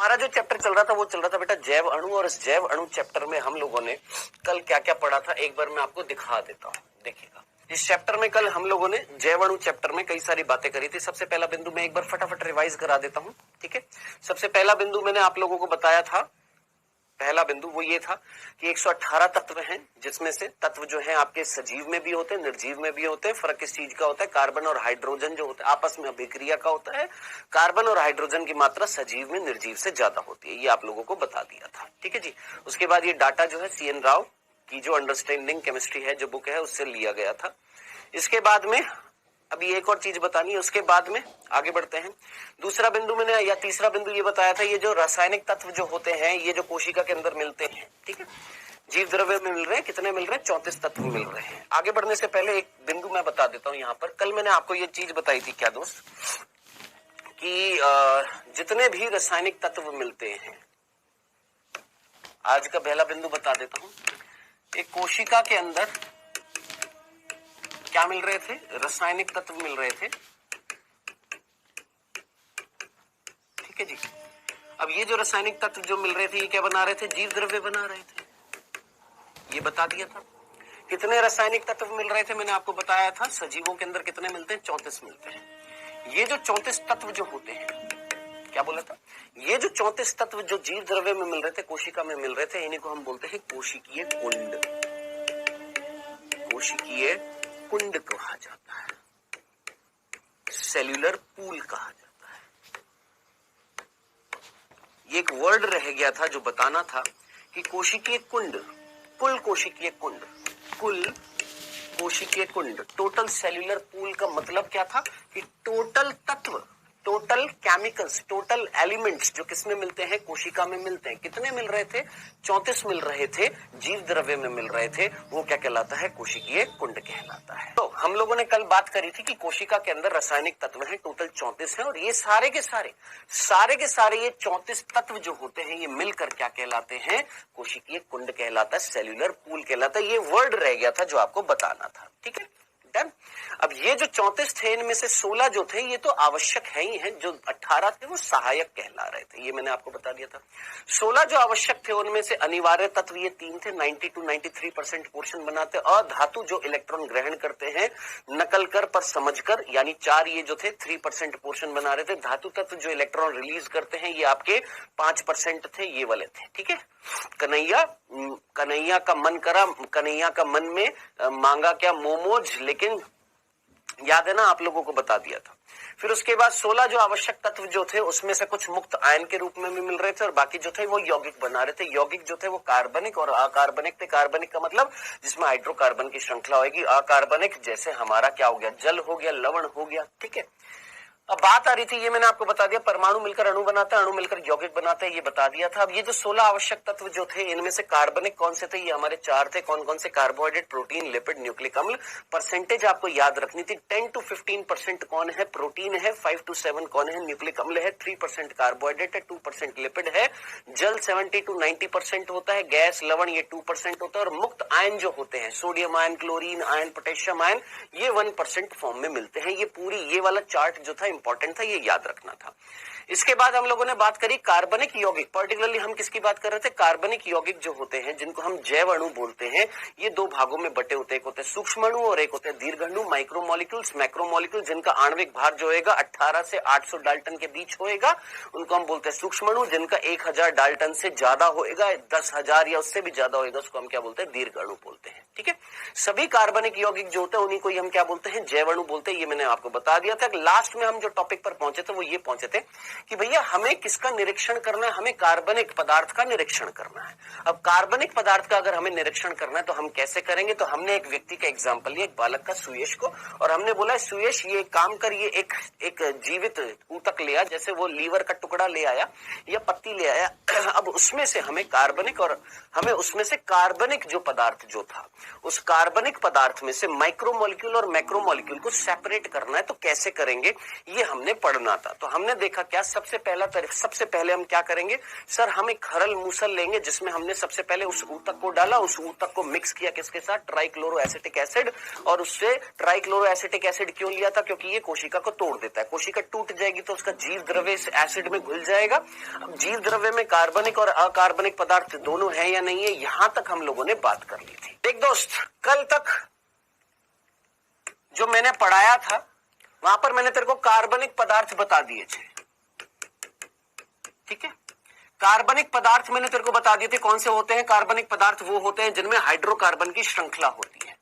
हमारा जो चैप्टर चल रहा था वो चल रहा था बेटा जैव अणु, और इस जैव अणु चैप्टर में हम लोगों ने कल क्या क्या पढ़ा था एक बार मैं आपको दिखा देता हूँ। देखिएगा, इस चैप्टर में कल हम लोगों ने जैव अणु चैप्टर में कई सारी बातें करी थी। सबसे पहला बिंदु मैं एक बार फटाफट रिवाइज करा देता हूँ, ठीक है। सबसे पहला बिंदु मैंने आप लोगों को बताया था, पहला बिंदु वो ये था कि 118 तत्व हैं, जिसमें से तत्व जो है आपके सजीव में भी होते हैं, निर्जीव में भी होते हैं। फर्क किस चीज का होता है, कार्बन और हाइड्रोजन जो होता है आपस में अभिक्रिया का होता है। कार्बन और हाइड्रोजन की मात्रा सजीव में निर्जीव से ज्यादा होती है, ये आप लोगों को बता दिया था, ठीक है जी। उसके बाद ये डाटा जो है CN राव की जो अंडरस्टैंडिंग केमिस्ट्री है जो बुक है उससे लिया गया था। इसके बाद में अभी एक और चीज बतानी है, उसके बाद में आगे बढ़ते हैं। दूसरा बिंदु मैंने या तीसरा बिंदु ये बताया था, ये जो रासायनिक तत्व जो होते हैं ये जो कोशिका के अंदर मिलते हैं, ठीक है। जीव द्रव्य में मिल रहे हैं, कितने मिल रहे हैं, 34 तत्व मिल रहे हैं। आगे बढ़ने से पहले एक बिंदु मैं बता देता हूँ यहाँ पर। कल मैंने आपको ये चीज बताई थी क्या दोस्त, कि जितने भी रासायनिक तत्व मिलते हैं, आज का पहला बिंदु बता देता हूँ। एक कोशिका के अंदर क्या मिल रहे थे, रासायनिक तत्व मिल रहे थे, ठीक है जी। अब ये जो रासायनिक तत्व जो मिल रहे थे ये क्या बना रहे थे, जीव द्रव्य बना रहे थे, ये बता दिया था। कितने रासायनिक तत्व मिल रहे थे मैंने आपको बताया था, सजीवों के अंदर कितने मिलते हैं, 34 मिलते हैं। ये जो 34 तत्व जो होते हैं, क्या बोला था, ये जो 34 तत्व जो जीव द्रव्य में मिल रहे थे, कोशिका में मिल रहे थे, इन्हीं को हम बोलते हैं कोशिकीय कुंड। कोशिकीय कुंड कहा जाता है, सेल्यूलर पूल कहा जाता है। ये एक वर्ड रह गया था जो बताना था कि कोशिकीय कुंड, कुल कोशिकीय कुंड, कुल कोशिकीय कुंड, टोटल सेल्यूलर पूल का मतलब क्या था कि टोटल तत्व, टोटल केमिकल्स, टोटल एलिमेंट्स जो किसमें मिलते हैं, कोशिका में मिलते हैं। कितने मिल रहे थे, 34 मिल रहे थे, जीव द्रव्य में मिल रहे थे, वो क्या कहलाता है, कोशिकीय कुंड कहलाता है। तो हम लोगों ने कल बात करी थी कि कोशिका के अंदर रासायनिक तत्व हैं, टोटल 34 हैं, और ये सारे के सारे ये 34 तत्व जो होते हैं ये मिलकर क्या कहलाते हैं, कोशिकीय कुंड कहलाता है, सेल्यूलर पूल कहलाता है। ये वर्ड रह गया था जो आपको बताना था, ठीक है। डन। अब ये जो 34 थे इनमें से 16 जो थे ये तो आवश्यक है ही हैं, जो 18 थे वो सहायक कहला रहे थे, ये मैंने आपको बता दिया था। 16 जो आवश्यक थे उनमें से अनिवार्य तत्व ये 3 थे, 90 to 93% पोर्शन बनाते। अधातु जो इलेक्ट्रॉन ग्रहण करते हैं नकल कर पर समझ कर, यानी 4 ये जो थे 3% पोर्शन बना रहे थे। धातु तत्व जो इलेक्ट्रॉन रिलीज करते हैं ये आपके 5% थे, ये वाले थे, ठीक है। कन्हैया का मन करा, कन्हैया का मन में मांगा क्या, मोमोज, लेकिन याद है ना आप लोगों को बता दिया था। फिर उसके बाद 16 जो आवश्यक तत्व जो थे उसमें से कुछ मुक्त आयन के रूप में भी मिल रहे थे, और बाकी जो थे वो यौगिक बना रहे थे। यौगिक जो थे वो कार्बनिक और अकार्बनिक थे। कार्बनिक का मतलब जिसमें हाइड्रोकार्बन की श्रृंखला होगी, अकार्बनिक जैसे हमारा क्या हो गया, जल हो गया, लवण हो गया, ठीक है। अब बात आ रही थी, ये मैंने आपको बता दिया, परमाणु मिलकर अणु बनाता है, अणु मिलकर यौगिक बनाते हैं, ये बता दिया था। अब ये जो 16 आवश्यक तत्व जो थे इनमें से कार्बनिक कौन से थे, ये हमारे 4 थे। कौन कौन से, कार्बोहाइड्रेट, प्रोटीन, लिपिड, न्यूक्लिक अम्ल। परसेंटेज आपको याद रखनी थी, 10 to 15% कौन है, प्रोटीन है, 5 to 7 कौन है, न्यूक्लिक अम्ल है, 3% कार्बोहाइड्रेट है, 2% लिपिड है, जल 70 to 90% होता है, गैस लवण ये 2% होता है, और मुक्त आयन जो होते हैं, sodium ion, chlorine ion, potassium ion, ये 1% फॉर्म में मिलते हैं। ये पूरी ये वाला चार्ट जो था इंपॉर्टेंट था, ये याद रखना था। इसके बाद हम लोगों ने बात करी कार्बनिक यौगिक। पर्टिकुलरली हम किसकी बात कर रहे थे, कार्बनिक यौगिक जो होते हैं जिनको हम जैव अणु बोलते हैं, ये 2 भागों में बटे होते हैं। एक होते हैं सूक्ष्म अणु और एक होते हैं दीर्घ अणु। माइक्रोमोलिक्यूल्स, मैक्रोमोलिक्यूल जिनका आणविक भार जो होगा 18 से 800 डाल्टन के बीच होएगा, उनको हम बोलते हैं सूक्ष्म अणु। जिनका 1000 डाल्टन से ज्यादा होएगा, 10,000 या उससे भी ज्यादा होएगा, उसको हम क्या बोलते हैं, दीर्घ अणु बोलते हैं, ठीक है। सभी कार्बनिक यौगिक जो होते हैं उन्हीं को हम क्या बोलते हैं, जैव अणु बोलते हैं। ये मैंने आपको बता दिया था। लास्ट में हम जो टॉपिक पर पहुंचे थे वो ये पहुंचे थे कि भैया हमें किसका निरीक्षण करना है, हमें कार्बनिक पदार्थ का निरीक्षण करना है। अब कार्बनिक पदार्थ का अगर हमें निरीक्षण करना है तो हम कैसे करेंगे, तो हमने एक व्यक्ति का एग्जांपल लिया, एक बालक का, सुयश को, और हमने बोला सुयश ये काम कर, ये एक जीवित ऊतक ले आ, जैसे वो लीवर का टुकड़ा ले आया या पत्ती ले आया। अब उसमें से हमें कार्बनिक, और हमें उसमें से कार्बनिक जो पदार्थ जो था उस कार्बनिक पदार्थ में से माइक्रोमोलिक्यूल और मैक्रोमोलिक्यूल को सेपरेट करना है। तो कैसे करेंगे ये हमने पढ़ना था। तो हमने देखा क्या, सबसे पहले हम क्या करेंगे सर, हम एक खरल मूसल लेंगे जिसमें हमने सबसे पहले उस ऊतक को डाला, उस ऊतक को मिक्स किया किसके साथ, ट्राइक्लोरो एसिटिक एसिड। और उससे ट्राइक्लोरो एसिटिक एसिड क्यों लिया था, क्योंकि ये कोशिका को तोड़ देता है। कोशिका टूट जाएगी तो उसका जीव द्रव्य इस एसिड में घुल जाएगा। अब जीव द्रव्य में कार्बनिक और अकार्बनिक पदार्थ दोनों है या नहीं है, यहां तक हम लोगों ने बात कर ली थी। देख दोस्त, कल तक जो मैंने पढ़ाया था वहां पर मैंने तेरे को कार्बनिक पदार्थ बता दिए थे, ठीक है। कार्बनिक पदार्थ मैंने तेरे को बता दिए थे कौन से होते हैं। कार्बनिक पदार्थ वो होते हैं जिनमें हाइड्रोकार्बन की श्रृंखला होती है,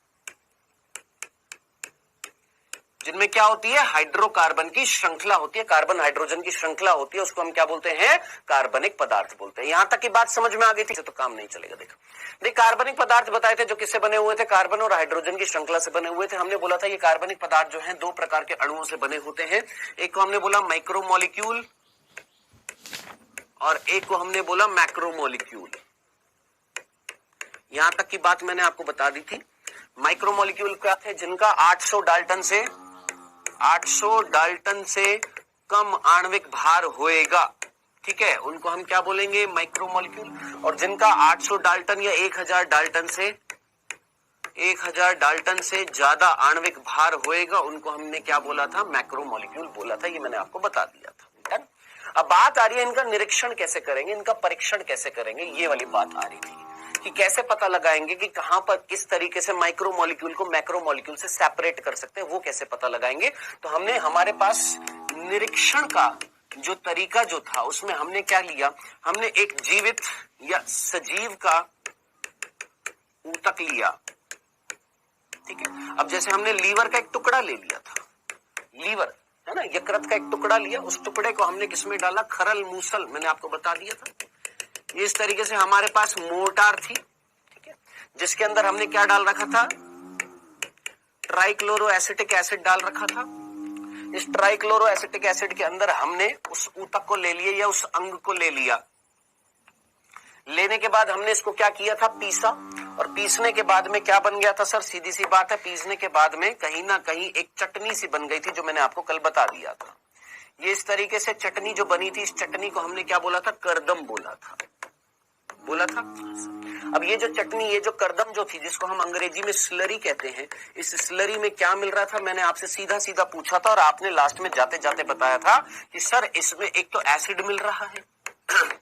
जिनमें क्या होती है, हाइड्रोकार्बन की श्रृंखला होती है, कार्बन हाइड्रोजन की श्रृंखला होती है, उसको हम क्या बोलते हैं, कार्बनिक पदार्थ बोलते हैं। यहां तक की बात समझ में आ गई थी, तो काम नहीं चलेगा। देख कार्बनिक पदार्थ बताए थे जो किससे बने हुए थे, कार्बन और हाइड्रोजन की श्रृंखला से बने हुए थे। हमने बोला था ये कार्बनिक पदार्थ जो है दो प्रकार के अणुओं से बने होते हैं, एक को हमने बोला माइक्रोमोलिक्यूल और एक को हमने बोला मैक्रोमोलिक्यूल। यहां तक की बात मैंने आपको बता दी थी। माइक्रोमोलिक्यूल क्या थे, जिनका 800 डाल्टन से कम आणविक भार होएगा, ठीक है, उनको हम क्या बोलेंगे, माइक्रोमोलिक्यूल। और जिनका 800 डाल्टन या 1000 डाल्टन से ज्यादा आणविक भार होएगा, उनको हमने क्या बोला था, मैक्रोमोलिक्यूल बोला था। ये मैंने आपको बता दिया था। डन। अब बात आ रही है इनका निरीक्षण कैसे करेंगे, इनका परीक्षण कैसे करेंगे, ये वाली बात आ रही थी कि कैसे पता लगाएंगे कि कहां पर किस तरीके से माइक्रोमोलिक्यूल को मैक्रोमोलिक्यूल से सेपरेट कर सकते हैं, वो कैसे पता लगाएंगे। तो हमने हमारे पास निरीक्षण का जो तरीका जो था उसमें हमने क्या लिया, हमने एक जीवित या सजीव का ऊतक लिया, ठीक है। अब जैसे हमने लीवर का एक टुकड़ा ले लिया था, लीवर है ना, यकृत का एक टुकड़ा लिया, उस टुकड़े को हमने किसमें डाला, खरल मूसल, मैंने आपको बता दिया था। इस तरीके से हमारे पास मोर्टार थी, ठीक है, जिसके अंदर हमने क्या डाल रखा था, ट्राइक्लोरो एसिटिक एसिड डाल रखा था। इस ट्राइक्लोरो एसिटिक एसिड के अंदर हमने उस ऊतक को ले लिया या उस अंग को ले लिया। लेने के बाद हमने इसको क्या किया था, पीसा। और पीसने के बाद में क्या बन गया था सर, सीधी सी बात है, पीसने के बाद में कहीं ना कहीं एक चटनी सी बन गई थी, जो मैंने आपको कल बता दिया था। ये इस तरीके से चटनी जो बनी थी, इस चटनी को हमने क्या बोला था, करदम बोला था। अब ये जो चटनी, ये जो करदम जो थी, जिसको हम अंग्रेजी में स्लरी कहते हैं, इस स्लरी में क्या मिल रहा था, मैंने आपसे सीधा सीधा पूछा था और आपने लास्ट में जाते जाते बताया था कि सर इसमें एक तो एसिड मिल रहा है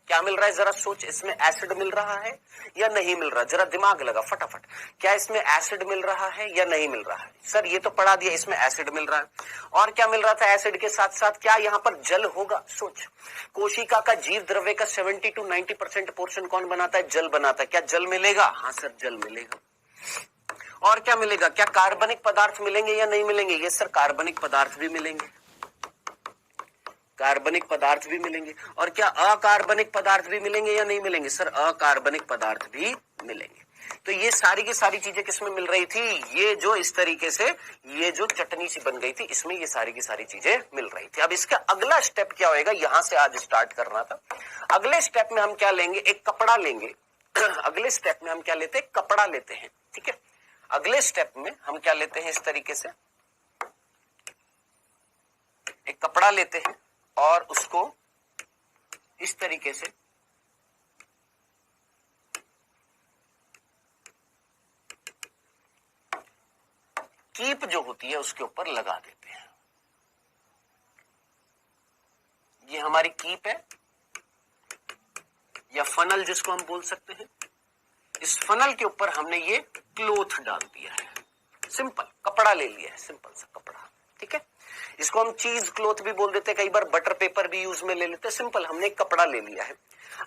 क्या मिल रहा है, जरा सोच, इसमें एसिड मिल रहा है या नहीं मिल रहा, जरा दिमाग लगा फटाफट, क्या इसमें एसिड मिल रहा है या नहीं मिल रहा है। सर ये तो पढ़ा दिया, इसमें एसिड मिल रहा है। और क्या मिल रहा था एसिड के साथ साथ, क्या यहाँ पर जल होगा। सोच, कोशिका का जीव द्रव्य का 70 to 90% पोर्शन कौन बनाता है, जल बनाता है। क्या जल मिलेगा, हाँ सर जल मिलेगा। और क्या मिलेगा, क्या कार्बनिक पदार्थ मिलेंगे या नहीं मिलेंगे, ये सर कार्बनिक पदार्थ भी मिलेंगे, कार्बनिक पदार्थ भी मिलेंगे। और क्या अकार्बनिक पदार्थ भी मिलेंगे या नहीं मिलेंगे, सर अकार्बनिक पदार्थ भी मिलेंगे। तो ये सारी की सारी चीजें किसमें मिल रही थी, ये जो इस तरीके से ये जो चटनी सी बन गई थी, इसमें ये सारी की सारी चीजें मिल रही थी। अब इसका अगला स्टेप क्या होएगा, यहां से आज स्टार्ट करना था। अगले स्टेप में हम क्या लेंगे, एक कपड़ा लेंगे अगले स्टेप में हम क्या लेते हैं, कपड़ा लेते हैं, ठीक है। अगले स्टेप में हम क्या लेते हैं, इस तरीके से एक कपड़ा लेते हैं और उसको इस तरीके से कीप जो होती है उसके ऊपर लगा देते हैं। ये हमारी कीप है या फनल जिसको हम बोल सकते हैं। इस फनल के ऊपर हमने ये क्लोथ डाल दिया है, सिंपल कपड़ा ले लिया है, सिंपल सा कपड़ा, ठीक है। इसको हम चीज क्लोथ भी बोल देते हैं, कई बार बटर पेपर भी यूज में ले लेते हैं। सिंपल हमने एक कपड़ा ले लिया है।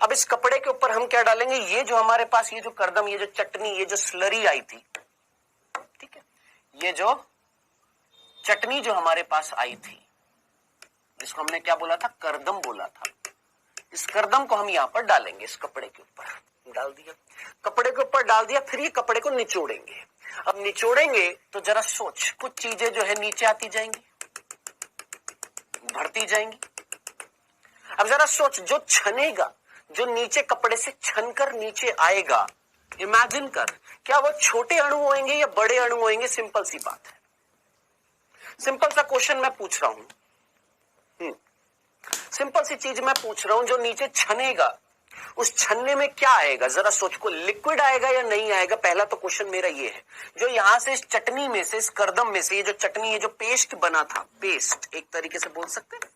अब इस कपड़े के ऊपर हम क्या डालेंगे, ये जो हमारे पास ये जो करदम, ये जो चटनी, ये जो स्लरी आई थी, ठीक है, ये जो चटनी जो हमारे पास आई थी, जिसको हमने क्या बोला था, करदम बोला था, इस करदम को हम यहां पर डालेंगे, इस कपड़े के ऊपर डाल दिया, कपड़े के ऊपर डाल दिया। फिर ये कपड़े को निचोड़ेंगे। अब निचोड़ेंगे तो जरा सोच, कुछ चीजें जो है नीचे आती जाएंगी, बढ़ती जाएंगी। अब जरा सोच, जो छनेगा, जो नीचे कपड़े से छनकर नीचे आएगा, इमेजिन कर, क्या वो छोटे अणु होंगे या बड़े अणु होंगे। सिंपल सी बात है, सिंपल सा क्वेश्चन मैं पूछ रहा हूं। सिंपल सी चीज मैं पूछ रहा हूं, जो नीचे छनेगा उस छन्ने में क्या आएगा, जरा सोच। को लिक्विड आएगा या नहीं आएगा, पहला तो क्वेश्चन मेरा ये है। जो यहां से इस चटनी में से, इस करदम में से, ये जो चटनी, ये जो पेस्ट बना था, पेस्ट एक तरीके से बोल सकते हैं,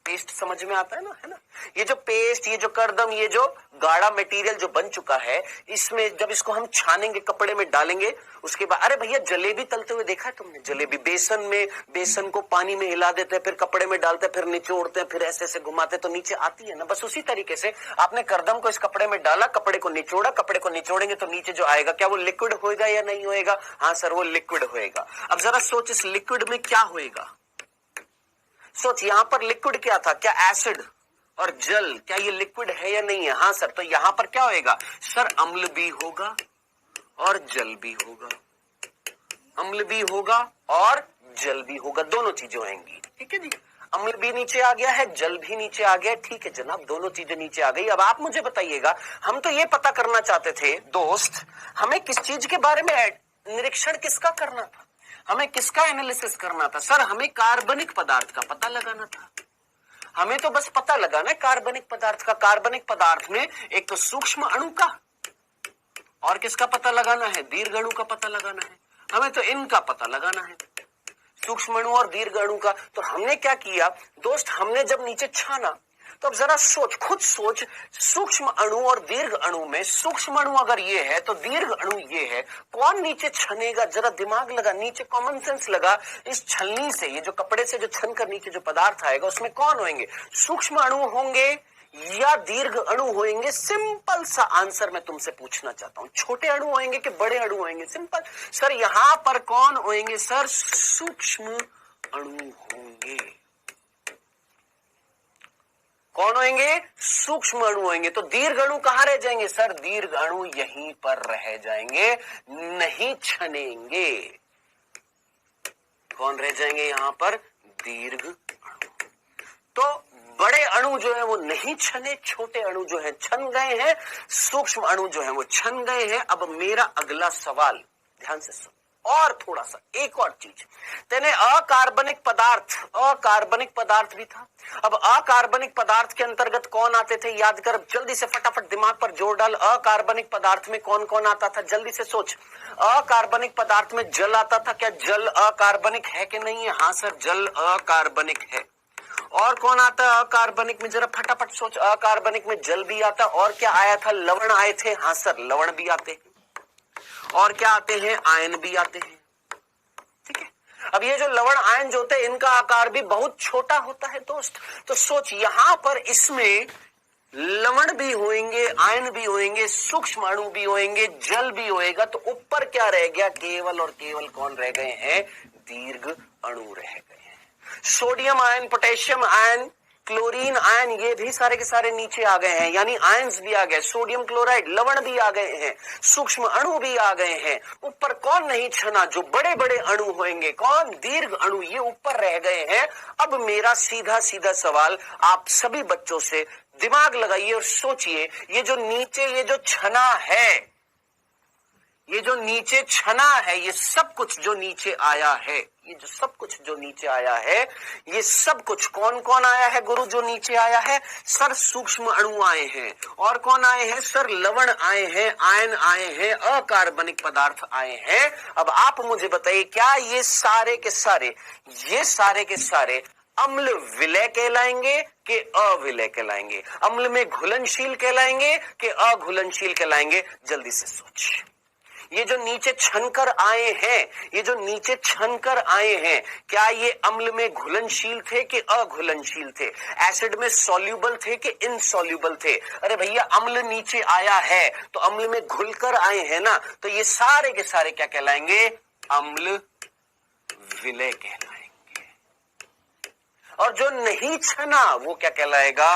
पेस्ट समझ में आता है ना, है ना। ये जो पेस्ट, ये जो करदम, ये जो गाढ़ा मटेरियल जो बन चुका है, इसमें जब इसको हम छानेंगे, कपड़े में डालेंगे, उसके बाद, अरे भैया जलेबी तलते हुए देखा है तुमने? जलेबी बेसन में, बेसन को पानी में हिला देते हैं, फिर कपड़े में डालते हैं, फिर निचोड़ते हैं, फिर ऐसे ऐसे घुमाते हैं तो नीचे आती है ना। बस उसी तरीके से आपने करदम को इस कपड़े में डाला, कपड़े को निचोड़ा, कपड़े को निचोड़ेंगे तो नीचे जो आएगा, क्या वो लिक्विड होएगा या नहीं होएगा? हाँ सर, वो लिक्विड होएगा। अब जरा सोच, इस लिक्विड में क्या होएगा? सोच, यहां पर लिक्विड क्या था? क्या एसिड और जल, क्या ये लिक्विड है या नहीं है? हाँ सर, तो यहां पर क्या होएगा सर? अम्ल भी होगा और जल भी होगा, अम्ल भी होगा और जल भी होगा, दोनों चीजें होंगी। ठीक है जी, अम्ल भी नीचे आ गया है, जल भी नीचे आ गया। ठीक है जनाब, दोनों चीजें नीचे आ गई। अब आप मुझे बताइएगा, हम तो ये पता करना चाहते थे दोस्त, हमें किस चीज के बारे में निरीक्षण किसका करना था, हमें किसका एनालिसिस करना था? सर हमें कार्बनिक पदार्थ का पता लगाना था। हमें तो बस पता लगाना है कार्बनिक पदार्थ का। कार्बनिक पदार्थ में एक तो सूक्ष्म अणु का, और किसका पता लगाना है? दीर्घ अणु का पता लगाना है। हमें तो इनका पता लगाना है, सूक्ष्म अणु और दीर्घ अणु का। तो हमने क्या किया दोस्त, हमने जब नीचे छाना, तो अब जरा सोच, खुद सोच, सूक्ष्म अणु और दीर्घ अणु में, सूक्ष्म अणु अगर ये है तो दीर्घ अणु ये है, कौन नीचे छनेगा? जरा दिमाग लगा, नीचे कॉमन सेंस लगा। इस छलनी से, ये जो कपड़े से जो छन कर नीचे जो पदार्थ आएगा, उसमें कौन होंगे? सूक्ष्म अणु होंगे या दीर्घ अणु होंगे? सिंपल सा आंसर मैं तुमसे पूछना चाहता हूं, छोटे अणु होंगे कि बड़े अणु होंगे? सिंपल सर, यहां पर कौन होंगे सर? सूक्ष्म अणु होंगे। कौन होंगे? सूक्ष्म अणु होंगे। तो दीर्घ अणु कहां रह जाएंगे सर? दीर्घ अणु यहीं पर रह जाएंगे, नहीं छनेंगे। कौन रह जाएंगे यहां पर? दीर्घ अणु। तो बड़े अणु जो है वो नहीं छने, छोटे अणु जो है छन गए हैं, सूक्ष्म अणु जो है वो छन गए हैं। अब मेरा अगला सवाल ध्यान से सुन, और थोड़ा सा एक और चीज, तेने अकार्बनिक पदार्थ भी था। अब अकार्बनिक पदार्थ के अंतर्गत कौन आते थे? याद कर, जल्दी से फटाफट दिमाग पर जोर डाल। अकार्बनिक पदार्थ में कौन कौन आता था? जल्दी से सोच। अकार्बनिक पदार्थ में जल आता था, क्या जल अकार्बनिक है कि नहीं है? हाँ सर, जल अकार्बनिक है। और कौन आता है अकार्बनिक में? जरा फटाफट सोच। अकार्बनिक में जल भी आता, और क्या आया था? लवण आए थे। हाँ सर, लवण भी आते हैं। और क्या आते हैं? आयन भी आते हैं। ठीक है, अब ये जो लवण आयन जो होते हैं, इनका आकार भी बहुत छोटा होता है दोस्त। तो सोच, यहां पर इसमें लवण भी होंगे, आयन भी होंगे, सूक्ष्म अणु भी होंगे, जल भी होएगा। तो ऊपर क्या रह गया? केवल और केवल कौन रह गए हैं? दीर्घ अणु रह गए हैं। Sodium ion, potassium ion, chlorine ion, ये भी सारे के सारे नीचे आ गए हैं, यानी आयंस भी आ गए, सोडियम क्लोराइड, लवण भी आ गए हैं, सूक्ष्म अणु भी आ गए हैं। ऊपर कौन नहीं छना? जो बड़े बड़े अणु होंगे, कौन? दीर्घ अणु, ये ऊपर रह गए हैं। अब मेरा सीधा सीधा सवाल आप सभी बच्चों से, दिमाग लगाइए और सोचिए, ये जो नीचे ये जो छना है, ये जो नीचे छना है, ये सब कुछ जो नीचे आया है, ये जो सब कुछ जो नीचे आया है, ये सब कुछ कौन कौन आया है गुरु? जो नीचे आया है सर, सूक्ष्म अणु आए हैं। और कौन आए हैं सर? लवण आए हैं, आयन आए हैं, अकार्बनिक पदार्थ आए हैं। अब आप मुझे बताइए, क्या ये सारे के सारे अम्ल विलय कहलाएंगे कि अविलय कहलाएंगे? अम्ल में घुलनशील कहलाएंगे कि अघुलनशील कहलाएंगे? जल्दी से सोच। ये जो नीचे छनकर आए हैं, क्या ये अम्ल में घुलनशील थे कि अघुलनशील थे? एसिड में सॉल्यूबल थे कि इनसॉल्यूबल थे? अरे भैया, अम्ल नीचे आया है तो अम्ल में घुलकर आए हैं ना, तो ये सारे के सारे क्या कहलाएंगे? अम्ल विलय कहलाएंगे। और जो नहीं छना वो क्या कहलाएगा?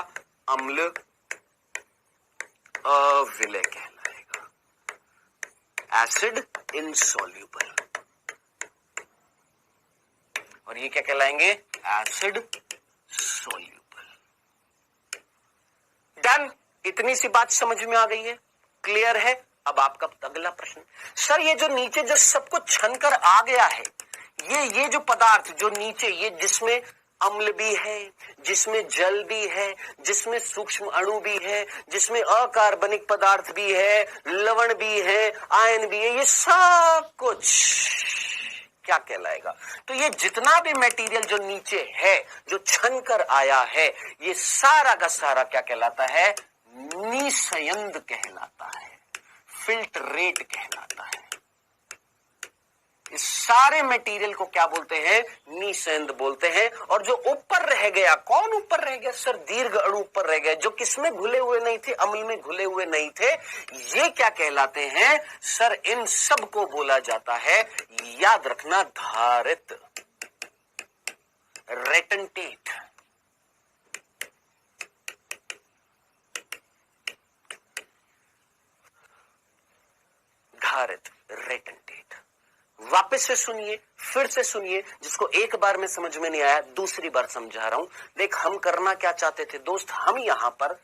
अम्ल अविलय कहलाएगा। एसिड इनसॉल्यूबल, और ये क्या कहलाएंगे? Acid soluble. डन, इतनी सी बात समझ में आ गई है, क्लियर है? अब आपका अगला प्रश्न, सर ये जो नीचे जो सब कुछ छनकर आ गया है, ये जो पदार्थ जो नीचे, ये जिसमें अम्ल भी है, जिसमें जल भी है, जिसमें सूक्ष्म अणु भी है, जिसमें अकार्बनिक पदार्थ भी है, लवण भी है, आयन भी है, ये सब कुछ क्या कहलाएगा? तो ये जितना भी मटेरियल जो नीचे है, जो छन कर आया है, ये सारा का सारा क्या कहलाता है? निस्यंद कहलाता है, फिल्ट्रेट कहलाता है। इस सारे मटेरियल को क्या बोलते हैं? निस्यंद बोलते हैं। और जो ऊपर रह गया, कौन ऊपर रह गया सर? दीर्घ अणु ऊपर रह गए, जो किसमें घुले हुए नहीं थे? अम्ल में घुले हुए नहीं थे। ये क्या कहलाते हैं सर? इन सब को बोला जाता है, याद रखना, धारित, रेटेंटेट। धारित, रेटेंटेट। वापस से सुनिए, फिर से सुनिए, जिसको एक बार में समझ में नहीं आया दूसरी बार समझा रहा हूं। देख, हम करना क्या चाहते थे दोस्त? हम यहां पर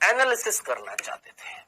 एनालिसिस करना चाहते थे।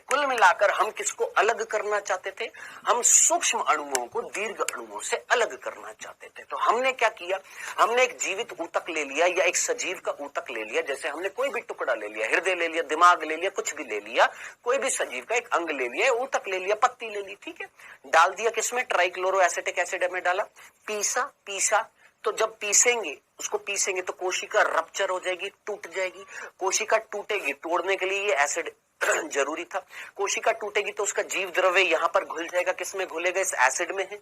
कुल मिलाकर हम किसको अलग करना चाहते थे? हम सूक्ष्म अणुओं को दीर्घ अणुओं से अलग करना चाहते थे। तो हमने क्या किया? हमने एक जीवित ऊतक ले लिया या एक सजीव का ऊतक ले लिया। जैसे हमने कोई भी टुकड़ा ले लिया, हृदय ले लिया, दिमाग ले लिया, कुछ भी ले लिया, कोई भी सजीव का एक अंग ले लिया, ऊतक ले लिया, पत्ती ले ली, ठीक है, डाल दिया किसमें? ट्राइक्लोरो एसिटिक एसिड में डाला, पीसा। तो जब पीसेंगे, उसको पीसेंगे तो कोशिका रप्चर हो जाएगी, टूट जाएगी। कोशिका टूटेगी, तोड़ने के लिए ये एसिड जरूरी था। कोशिका टूटेगी तो उसका जीव द्रव्य यहां पर घुल जाएगा। किसमें घुलेगा? इस एसिड में है।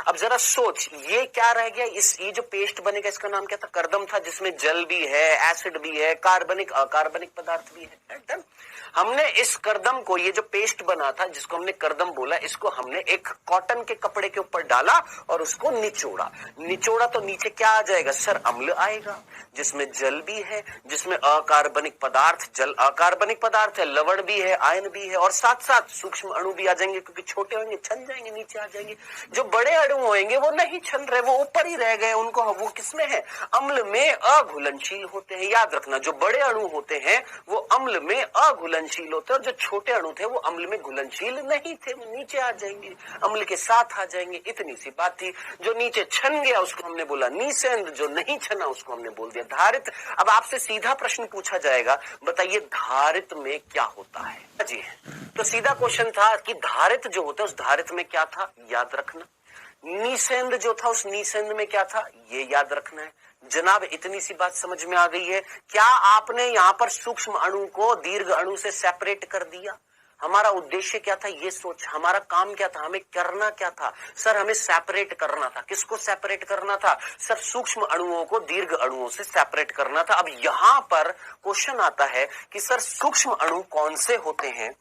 अब जरा सोच, ये क्या रह गया? ये जो पेस्ट बनेगा, इसका नाम क्या था? कर्दम था, जिसमें जल भी है, एसिड भी है, कार्बनिक अकार्बनिक पदार्थ भी है। डन। हमने इस कर्दम को, ये जो पेस्ट बना था जिसको हमने कर्दम बोला, इसको हमने एक कॉटन के कपड़े के ऊपर डाला और उसको निचोड़ा तो नीचे क्या आ जाएगा सर? अम्ल आएगा, जिसमें जल भी है, जिसमें अकार्बनिक पदार्थ, जल अकार्बनिक पदार्थ है, लवण भी है, आयन भी है, और साथ साथ सूक्ष्म अणु भी आ जाएंगे, क्योंकि छोटे होंगे छन जाएंगे, नीचे आ जाएंगे। जो बड़े अणु होंगे वो नहीं छन रहे, वो ऊपर ही रह गए, उनको वो किसमें है? अम्ल में अघुलनशील होते हैं। याद रखना, जो बड़े अणु होते हैं वो अम्ल में अघुलनशील होते हैं, और जो छोटे अणु थे वो अम्ल में घुलनशील नहीं थे, वो नीचे आ जाएंगे, अम्ल के साथ आ जाएंगे। इतनी सी बात थी। जो नीचे छन गया उसको हमने बोला निस्यंद, जो नहीं छना उसको हमने बोल दिया धारित। अब आपसे सीधा प्रश्न पूछा जाएगा, बताइए धारित में क्या होता है? जी, तो सीधा क्वेश्चन था कि धारित जो होता है उस धारित में क्या था? याद रखना। निस्यंद जो था उस निस्यंद में क्या था? ये याद रखना है। जनाब, इतनी सी बात समझ में आ गई है? क्या आपने यहाँ पर सूक्ष्म अणु को दीर्घ अणु से सेपरेट कर दिया? हमारा उद्देश्य क्या था? ये सोच, हमारा काम क्या था? हमें करना क्या था सर? हमें सेपरेट करना था। किसको सेपरेट करना था सर? सूक्ष्म अणुओं को दीर्घ अणुओं से सेपरेट करना था। अब यहाँ पर क्वेश्चन आता है कि सर सूक्ष्म अणु कौन से होते हैं,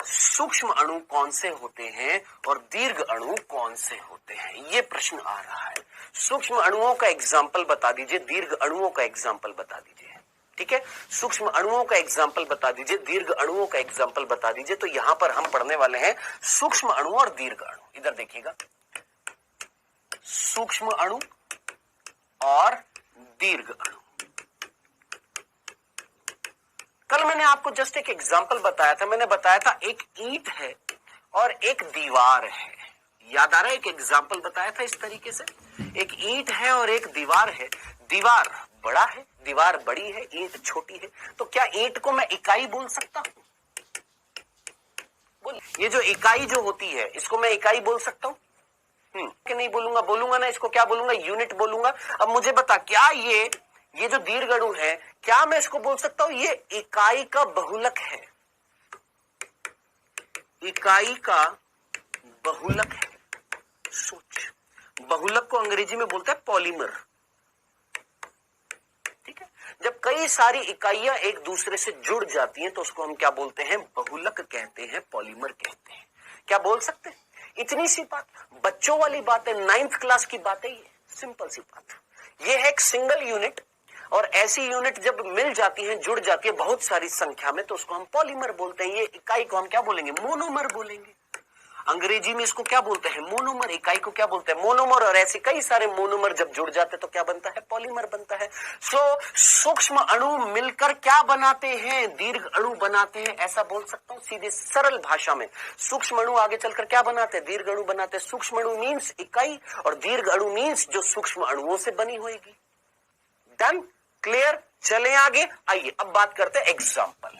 सूक्ष्म अणु कौन से होते हैं और दीर्घ अणु कौन से होते हैं? ये प्रश्न आ रहा है। सूक्ष्म अणुओं का एग्जाम्पल बता दीजिए, दीर्घ अणुओं का एग्जाम्पल बता दीजिए। ठीक है, सूक्ष्म अणुओं का एग्जाम्पल बता दीजिए, दीर्घ अणुओं का एग्जाम्पल बता दीजिए। तो यहां पर हम पढ़ने वाले हैं सूक्ष्म अणु और दीर्घ अणु। इधर देखिएगा, सूक्ष्म अणु और दीर्घ अणु। कल मैंने आपको जस्ट एक एग्जाम्पल बताया था। मैंने बताया था एक ईंट है और एक दीवार है। याद आ रहा है? एक एग्जाम्पल बताया था इस तरीके से, एक ईंट है और एक दीवार है। दीवार बड़ा है, दीवार बड़ी है, ईंट छोटी है। तो क्या ईंट को मैं इकाई बोल सकता हूं? बोल, ये जो इकाई जो होती है इसको मैं इकाई बोल सकता हूं? कि नहीं बोलूंगा? बोलूंगा ना, इसको क्या बोलूंगा? यूनिट बोलूंगा। अब मुझे बता, क्या ये जो दीर्घ अणु है, क्या मैं इसको बोल सकता हूं ये इकाई का बहुलक है? इकाई का बहुलक है। सोच, बहुलक को अंग्रेजी में बोलते हैं पॉलीमर। ठीक है, जब कई सारी इकाइयां एक दूसरे से जुड़ जाती हैं तो उसको हम क्या बोलते हैं? बहुलक कहते हैं, पॉलीमर कहते हैं। क्या बोल सकते हैं? इतनी सी बात, बच्चों वाली बात है, 9th क्लास की बात है ये, सिंपल सी बात। ये है एक सिंगल यूनिट, और ऐसी यूनिट जब मिल जाती हैं, जुड़ जाती है बहुत सारी संख्या में, तो उसको हम पॉलीमर बोलते हैं। ये इकाई को हम क्या बोलेंगे? मोनोमर बोलेंगे। अंग्रेजी में इसको क्या बोलते हैं? मोनोमर। इकाई को क्या बोलते हैं? मोनोमर। और ऐसे कई सारे मोनोमर जब जुड़ जाते तो क्या बनता है? पॉलीमर बनता है। सूक्ष्म अणु मिलकर क्या बनाते हैं? दीर्घ अणु बनाते हैं। ऐसा बोल सकता हूं सीधे सरल भाषा में। सूक्ष्म अणु आगे चलकर क्या बनाते हैं? दीर्घ अणु बनाते हैं। सूक्ष्म अणु मीन्स इकाई और दीर्घ अणु मीन्स जो सूक्ष्म अणुओं से बनी होगी। डन? क्लियर? चले आगे। आइए अब बात करते हैं एग्जाम्पल।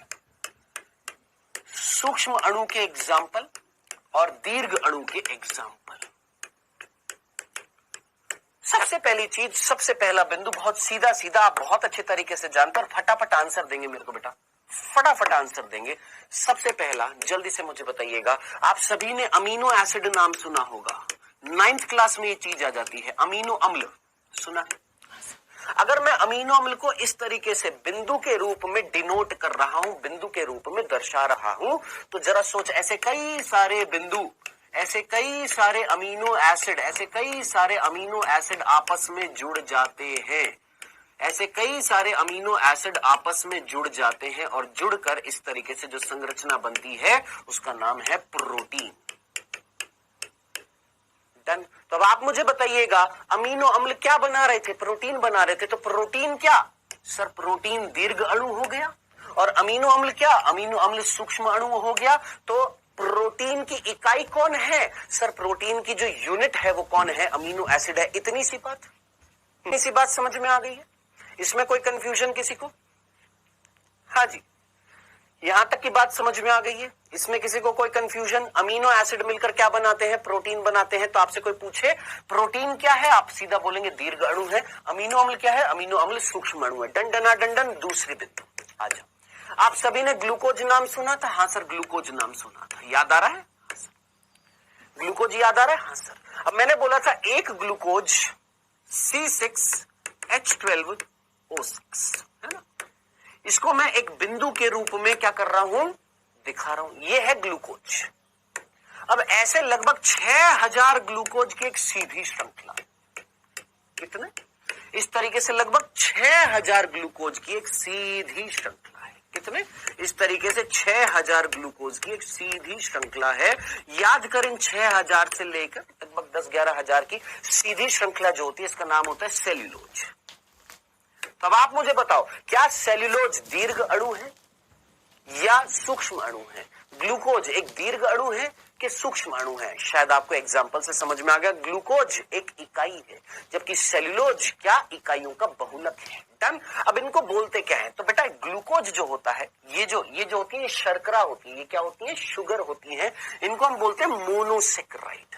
सूक्ष्म अणु के एग्जाम्पल और दीर्घ अणु के एग्जाम्पल। सबसे पहली चीज, सबसे पहला बिंदु बहुत सीधा सीधा, आप बहुत अच्छे तरीके से जानते हैं और फटाफट आंसर देंगे मेरे को बेटा, फटाफट आंसर देंगे। सबसे पहला जल्दी से मुझे बताइएगा, आप सभी ने अमीनो एसिड नाम सुना होगा। 9th क्लास में ये चीज आ जाती है, अमीनो अम्ल सुना है। अगर मैं अमीनो अम्ल को इस तरीके से बिंदु के रूप में डिनोट कर रहा हूं, बिंदु के रूप में दर्शा रहा हूं, तो जरा सोच, ऐसे कई सारे बिंदु, ऐसे कई सारे अमीनो एसिड, ऐसे कई सारे अमीनो एसिड आपस में जुड़ जाते हैं। ऐसे कई सारे अमीनो एसिड आपस में जुड़ जाते हैं और जुड़कर इस तरीके से जो संरचना बनती है उसका नाम है प्रोटीन। डन? तो अब आप मुझे बताइएगा, अमीनो अम्ल क्या बना रहे थे? प्रोटीन बना रहे थे। तो प्रोटीन क्या? सर प्रोटीन दीर्घ अणु हो गया। और अमीनो अम्ल क्या? अमीनो अम्ल सूक्ष्म अणु हो गया। तो प्रोटीन की इकाई कौन है? सर प्रोटीन की जो यूनिट है वो कौन है? अमीनो एसिड है। इतनी सी बात, इतनी सी बात समझ में आ गई है? इसमें कोई कंफ्यूजन किसी को? हाँ जी, यहां तक की बात समझ में आ गई है? इसमें किसी को कोई कंफ्यूजन? अमीनो एसिड मिलकर क्या बनाते हैं? प्रोटीन बनाते हैं। तो आपसे कोई पूछे प्रोटीन क्या है, आप सीधा बोलेंगे दीर्घ अणु है। अमीनो अम्ल क्या है? अमीनो अम्ल सूक्ष्म अणु है। डन डना डंडन। दूसरी बिंदु आ जाओ। आप सभी ने ग्लूकोज नाम सुना था? हाँ सर ग्लूकोज नाम सुना था। याद आ रहा है? हाँ सर। ग्लूकोज याद आ रहा है? हाँ सर। अब मैंने बोला था एक ग्लूकोज C6H12O6 है ना, इसको मैं एक बिंदु के रूप में क्या कर रहा हूं? दिखा रहा हूं। ये है ग्लूकोज। अब ऐसे लगभग 6000 ग्लूकोज की एक सीधी श्रृंखला। कितने? इस तरीके से लगभग 6000 ग्लूकोज की एक सीधी श्रृंखला है। कितने? इस तरीके से 6000 ग्लूकोज की एक सीधी श्रृंखला है। याद करें 6000 से लेकर लगभग 10-11 हजार की सीधी श्रृंखला जो होती है इसका नाम होता है सेल्यूलोज। तब आप मुझे बताओ, क्या सेल्यूलोज दीर्घ अणु है या सूक्ष्म अणु है? ग्लूकोज एक दीर्घ अणु है कि सूक्ष्म अणु है? शायद आपको एग्जांपल से समझ में आ गया। ग्लूकोज एक इकाई है जबकि सेल्यूलोज क्या? इकाइयों का बहुलक है। डन? अब इनको बोलते क्या है? तो बेटा ग्लूकोज जो होता है, ये जो होती है शर्करा होती है, ये क्या होती है? शुगर होती है। इनको हम बोलते हैं मोनोसेकेराइड।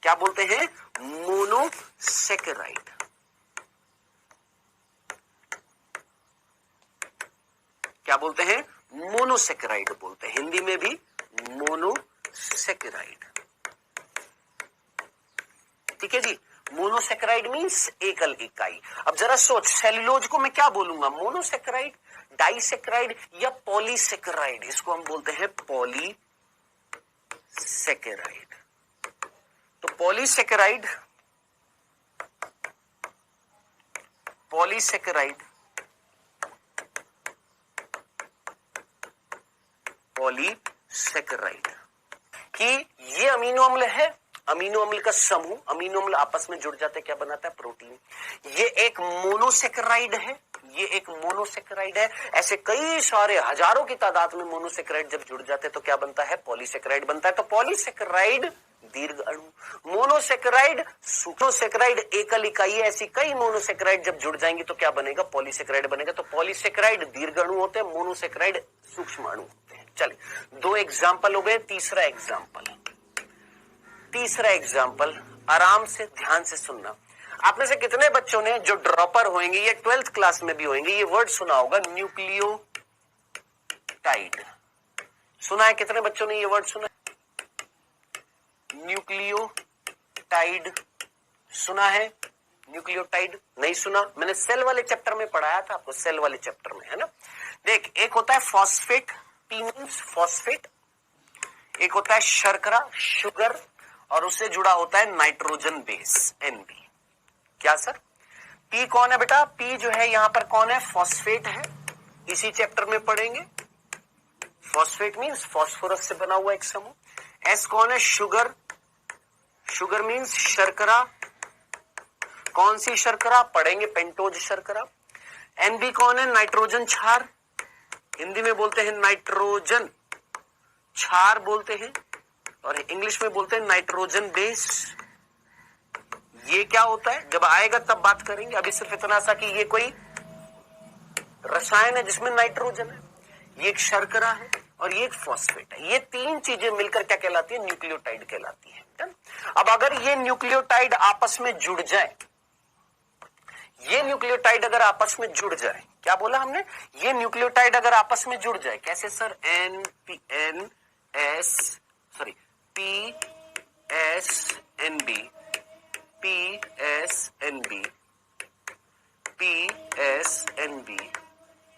क्या बोलते हैं? मोनोसेकेराइड। क्या बोलते हैं? मोनोसेकेराइड बोलते हैं। हिंदी में भी मोनोसेकेराइड। ठीक है जी। मोनोसेकेराइड मींस एकल इकाई। अब जरा सोच, सेल्यूलोज को मैं क्या बोलूंगा? मोनोसेकेराइड, डाइसेकेराइड या पॉलीसेकेराइड? इसको हम बोलते हैं पॉलीसेकेराइड। तो पॉलीसेकेराइड, पॉलीसेकेराइड, पॉलीसेकेराइड कि ये अमीनो अम्ल है, अमीनो अम्ल का समूह, अमीनो अम्ल आपस में जुड़ जाते क्या बनाता है? प्रोटीन। ये एक मोनोसेकेराइड है, ये एक मोनोसेकेराइड है। ऐसे कई सारे हजारों की तादाद में मोनोसेकेराइड जब जुड़ जाते तो क्या बनता है? पॉलीसेकेराइड बनता है। तो पॉलीसेकेराइड दीर्घ अणु, मोनोसेकेराइड सूक्ष्मसेकेराइड एकल इकाई। ऐसी कई मोनोसेकेराइड जब जुड़ जाएंगी तो क्या बनेगा? पॉलीसेकेराइड बनेगा। तो पॉलीसेकेराइड दीर्घ अणु होते हैं, मोनोसेकेराइड सूक्ष्म अणु होते हैं। चलिए, 2 एग्जाम्पल हो गए। तीसरा एग्जाम्पल आराम से ध्यान से सुनना। आप में से कितने बच्चों ने, जो ड्रॉपर होंगे, ये 12th क्लास में भी होंगे, ये वर्ड सुना होगा न्यूक्लियोटाइड? सुना है? कितने बच्चों ने ये वर्ड सुना? न्यूक्लियोटाइड सुना है? न्यूक्लियोटाइड नहीं सुना? मैंने सेल वाले चैप्टर में पढ़ाया था आपको, सेल वाले चैप्टर में, है ना। देख, एक होता है फॉस्फेट, पी मींस फॉस्फेट, एक होता है शर्करा, शुगर, और उससे जुड़ा होता है नाइट्रोजन बेस, एनबी। क्या सर? पी कौन है बेटा? पी जो है यहां पर कौन है? फॉस्फेट है। इसी चैप्टर में पढ़ेंगे। फॉस्फेट मींस फॉस्फोरस से बना हुआ एक समूह। एस कौन है? शुगर, शुगर मीन्स शर्करा। कौन सी शर्करा? पढ़ेंगे पेंटोज शर्करा। एनबी कौन है? नाइट्रोजन क्षार, हिंदी में बोलते हैं नाइट्रोजन क्षार बोलते हैं, और इंग्लिश में बोलते हैं नाइट्रोजन बेस। ये क्या होता है? जब आएगा तब बात करेंगे, अभी सिर्फ इतना सा कि ये कोई रसायन है जिसमें नाइट्रोजन है, ये एक शर्करा है और ये एक फॉस्फेट है। ये तीन चीजें मिलकर क्या कहलाती है? न्यूक्लियोटाइड कहलाती है। अब अगर ये न्यूक्लियोटाइड आपस में जुड़ जाए, ये न्यूक्लियोटाइड अगर आपस में जुड़ जाए, क्या बोला हमने? ये न्यूक्लियोटाइड अगर आपस में जुड़ जाए, कैसे sir? P S N B, P S N B, P S N B,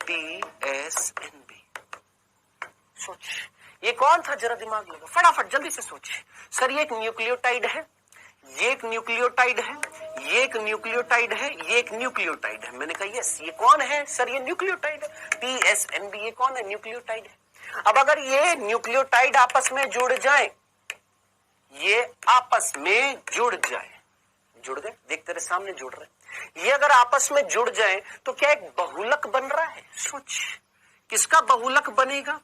P S N B. सोच, ये कौन था? जरा दिमाग लगा, फटाफट जल्दी से सोच। सर ये एक न्यूक्लियोटाइड है, ये एक न्यूक्लियोटाइड है, ये एक न्यूक्लियोटाइड है, ये एक न्यूक्लियोटाइड है। मैंने कहा यस, ये कौन है? सर ये न्यूक्लियोटाइड है, PSNB। ये कौन है? न्यूक्लियोटाइड है। अब अगर ये न्यूक्लियोटाइड आपस में जुड़ जाए, ये आपस में जुड़ जाए, जुड़ गए, देख तेरे सामने जुड़ रहे, ये अगर आपस में जुड़ जाए तो क्या एक बहुलक बन रहा है? सोच, किसका बहुलक बनेगा?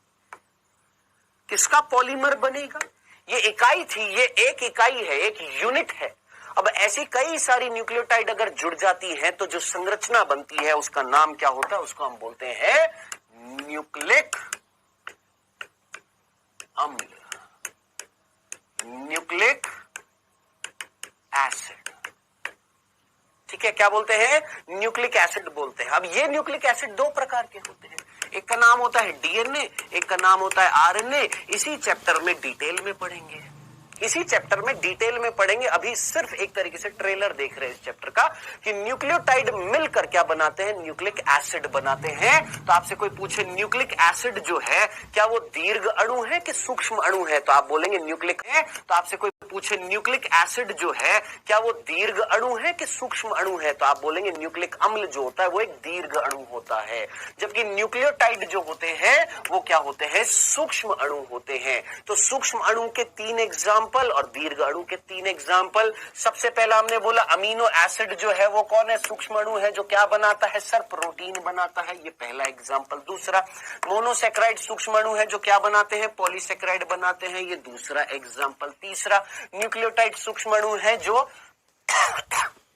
किसका पॉलीमर बनेगा? ये इकाई थी, ये एक इकाई है, एक यूनिट है। अब ऐसी कई सारी न्यूक्लियोटाइड अगर जुड़ जाती है तो जो संरचना बनती है उसका नाम क्या होता है? उसको हम बोलते हैं न्यूक्लिक अम्ल, न्यूक्लिक एसिड। ठीक है, क्या बोलते हैं? न्यूक्लिक एसिड बोलते हैं। अब ये न्यूक्लिक एसिड दो प्रकार के होते हैं, एक का नाम होता है डीएनए, एक का नाम होता है आरएनए। इसी चैप्टर में डिटेल में पढ़ेंगे, इसी चैप्टर में डिटेल में पढ़ेंगे। अभी सिर्फ एक तरीके से ट्रेलर देख रहे हैं इस चैप्टर का कि न्यूक्लियोटाइड मिलकर क्या बनाते हैं? न्यूक्लिक एसिड बनाते हैं। तो आपसे कोई पूछे न्यूक्लिक एसिड जो है क्या वो दीर्घ अणु है कि सूक्ष्म अणु है? तो आप बोलेंगे न्यूक्लिक है। तो आपसे कोई पूछे न्यूक्लिक एसिड जो है क्या वो दीर्घ अणु है कि सूक्ष्म अणु है? तो आप बोलेंगे न्यूक्लिक अम्ल जो होता है वो एक दीर्घ अणु होता है, जबकि न्यूक्लियोटाइड जो होते हैं वो क्या होते हैं? सूक्ष्म अणु होते हैं। तो सूक्ष्म अणु के 3 एग्जाम्पल और दीर्घ अणु के 3 एग्जाम्पल। सबसे पहला हमने बोला अमीनो एसिड जो है वो कौन है? सूक्ष्म अणु है, जो क्या बनाता है सर? प्रोटीन बनाता है, ये पहला एग्जाम्पल। दूसरा, मोनोसेक्राइड सूक्ष्म अणु है जो क्या बनाते हैं? पॉलीसेक्राइड बनाते हैं, ये दूसरा एग्जाम्पल। तीसरा, न्यूक्लियोटाइड सूक्ष्म अणु है जो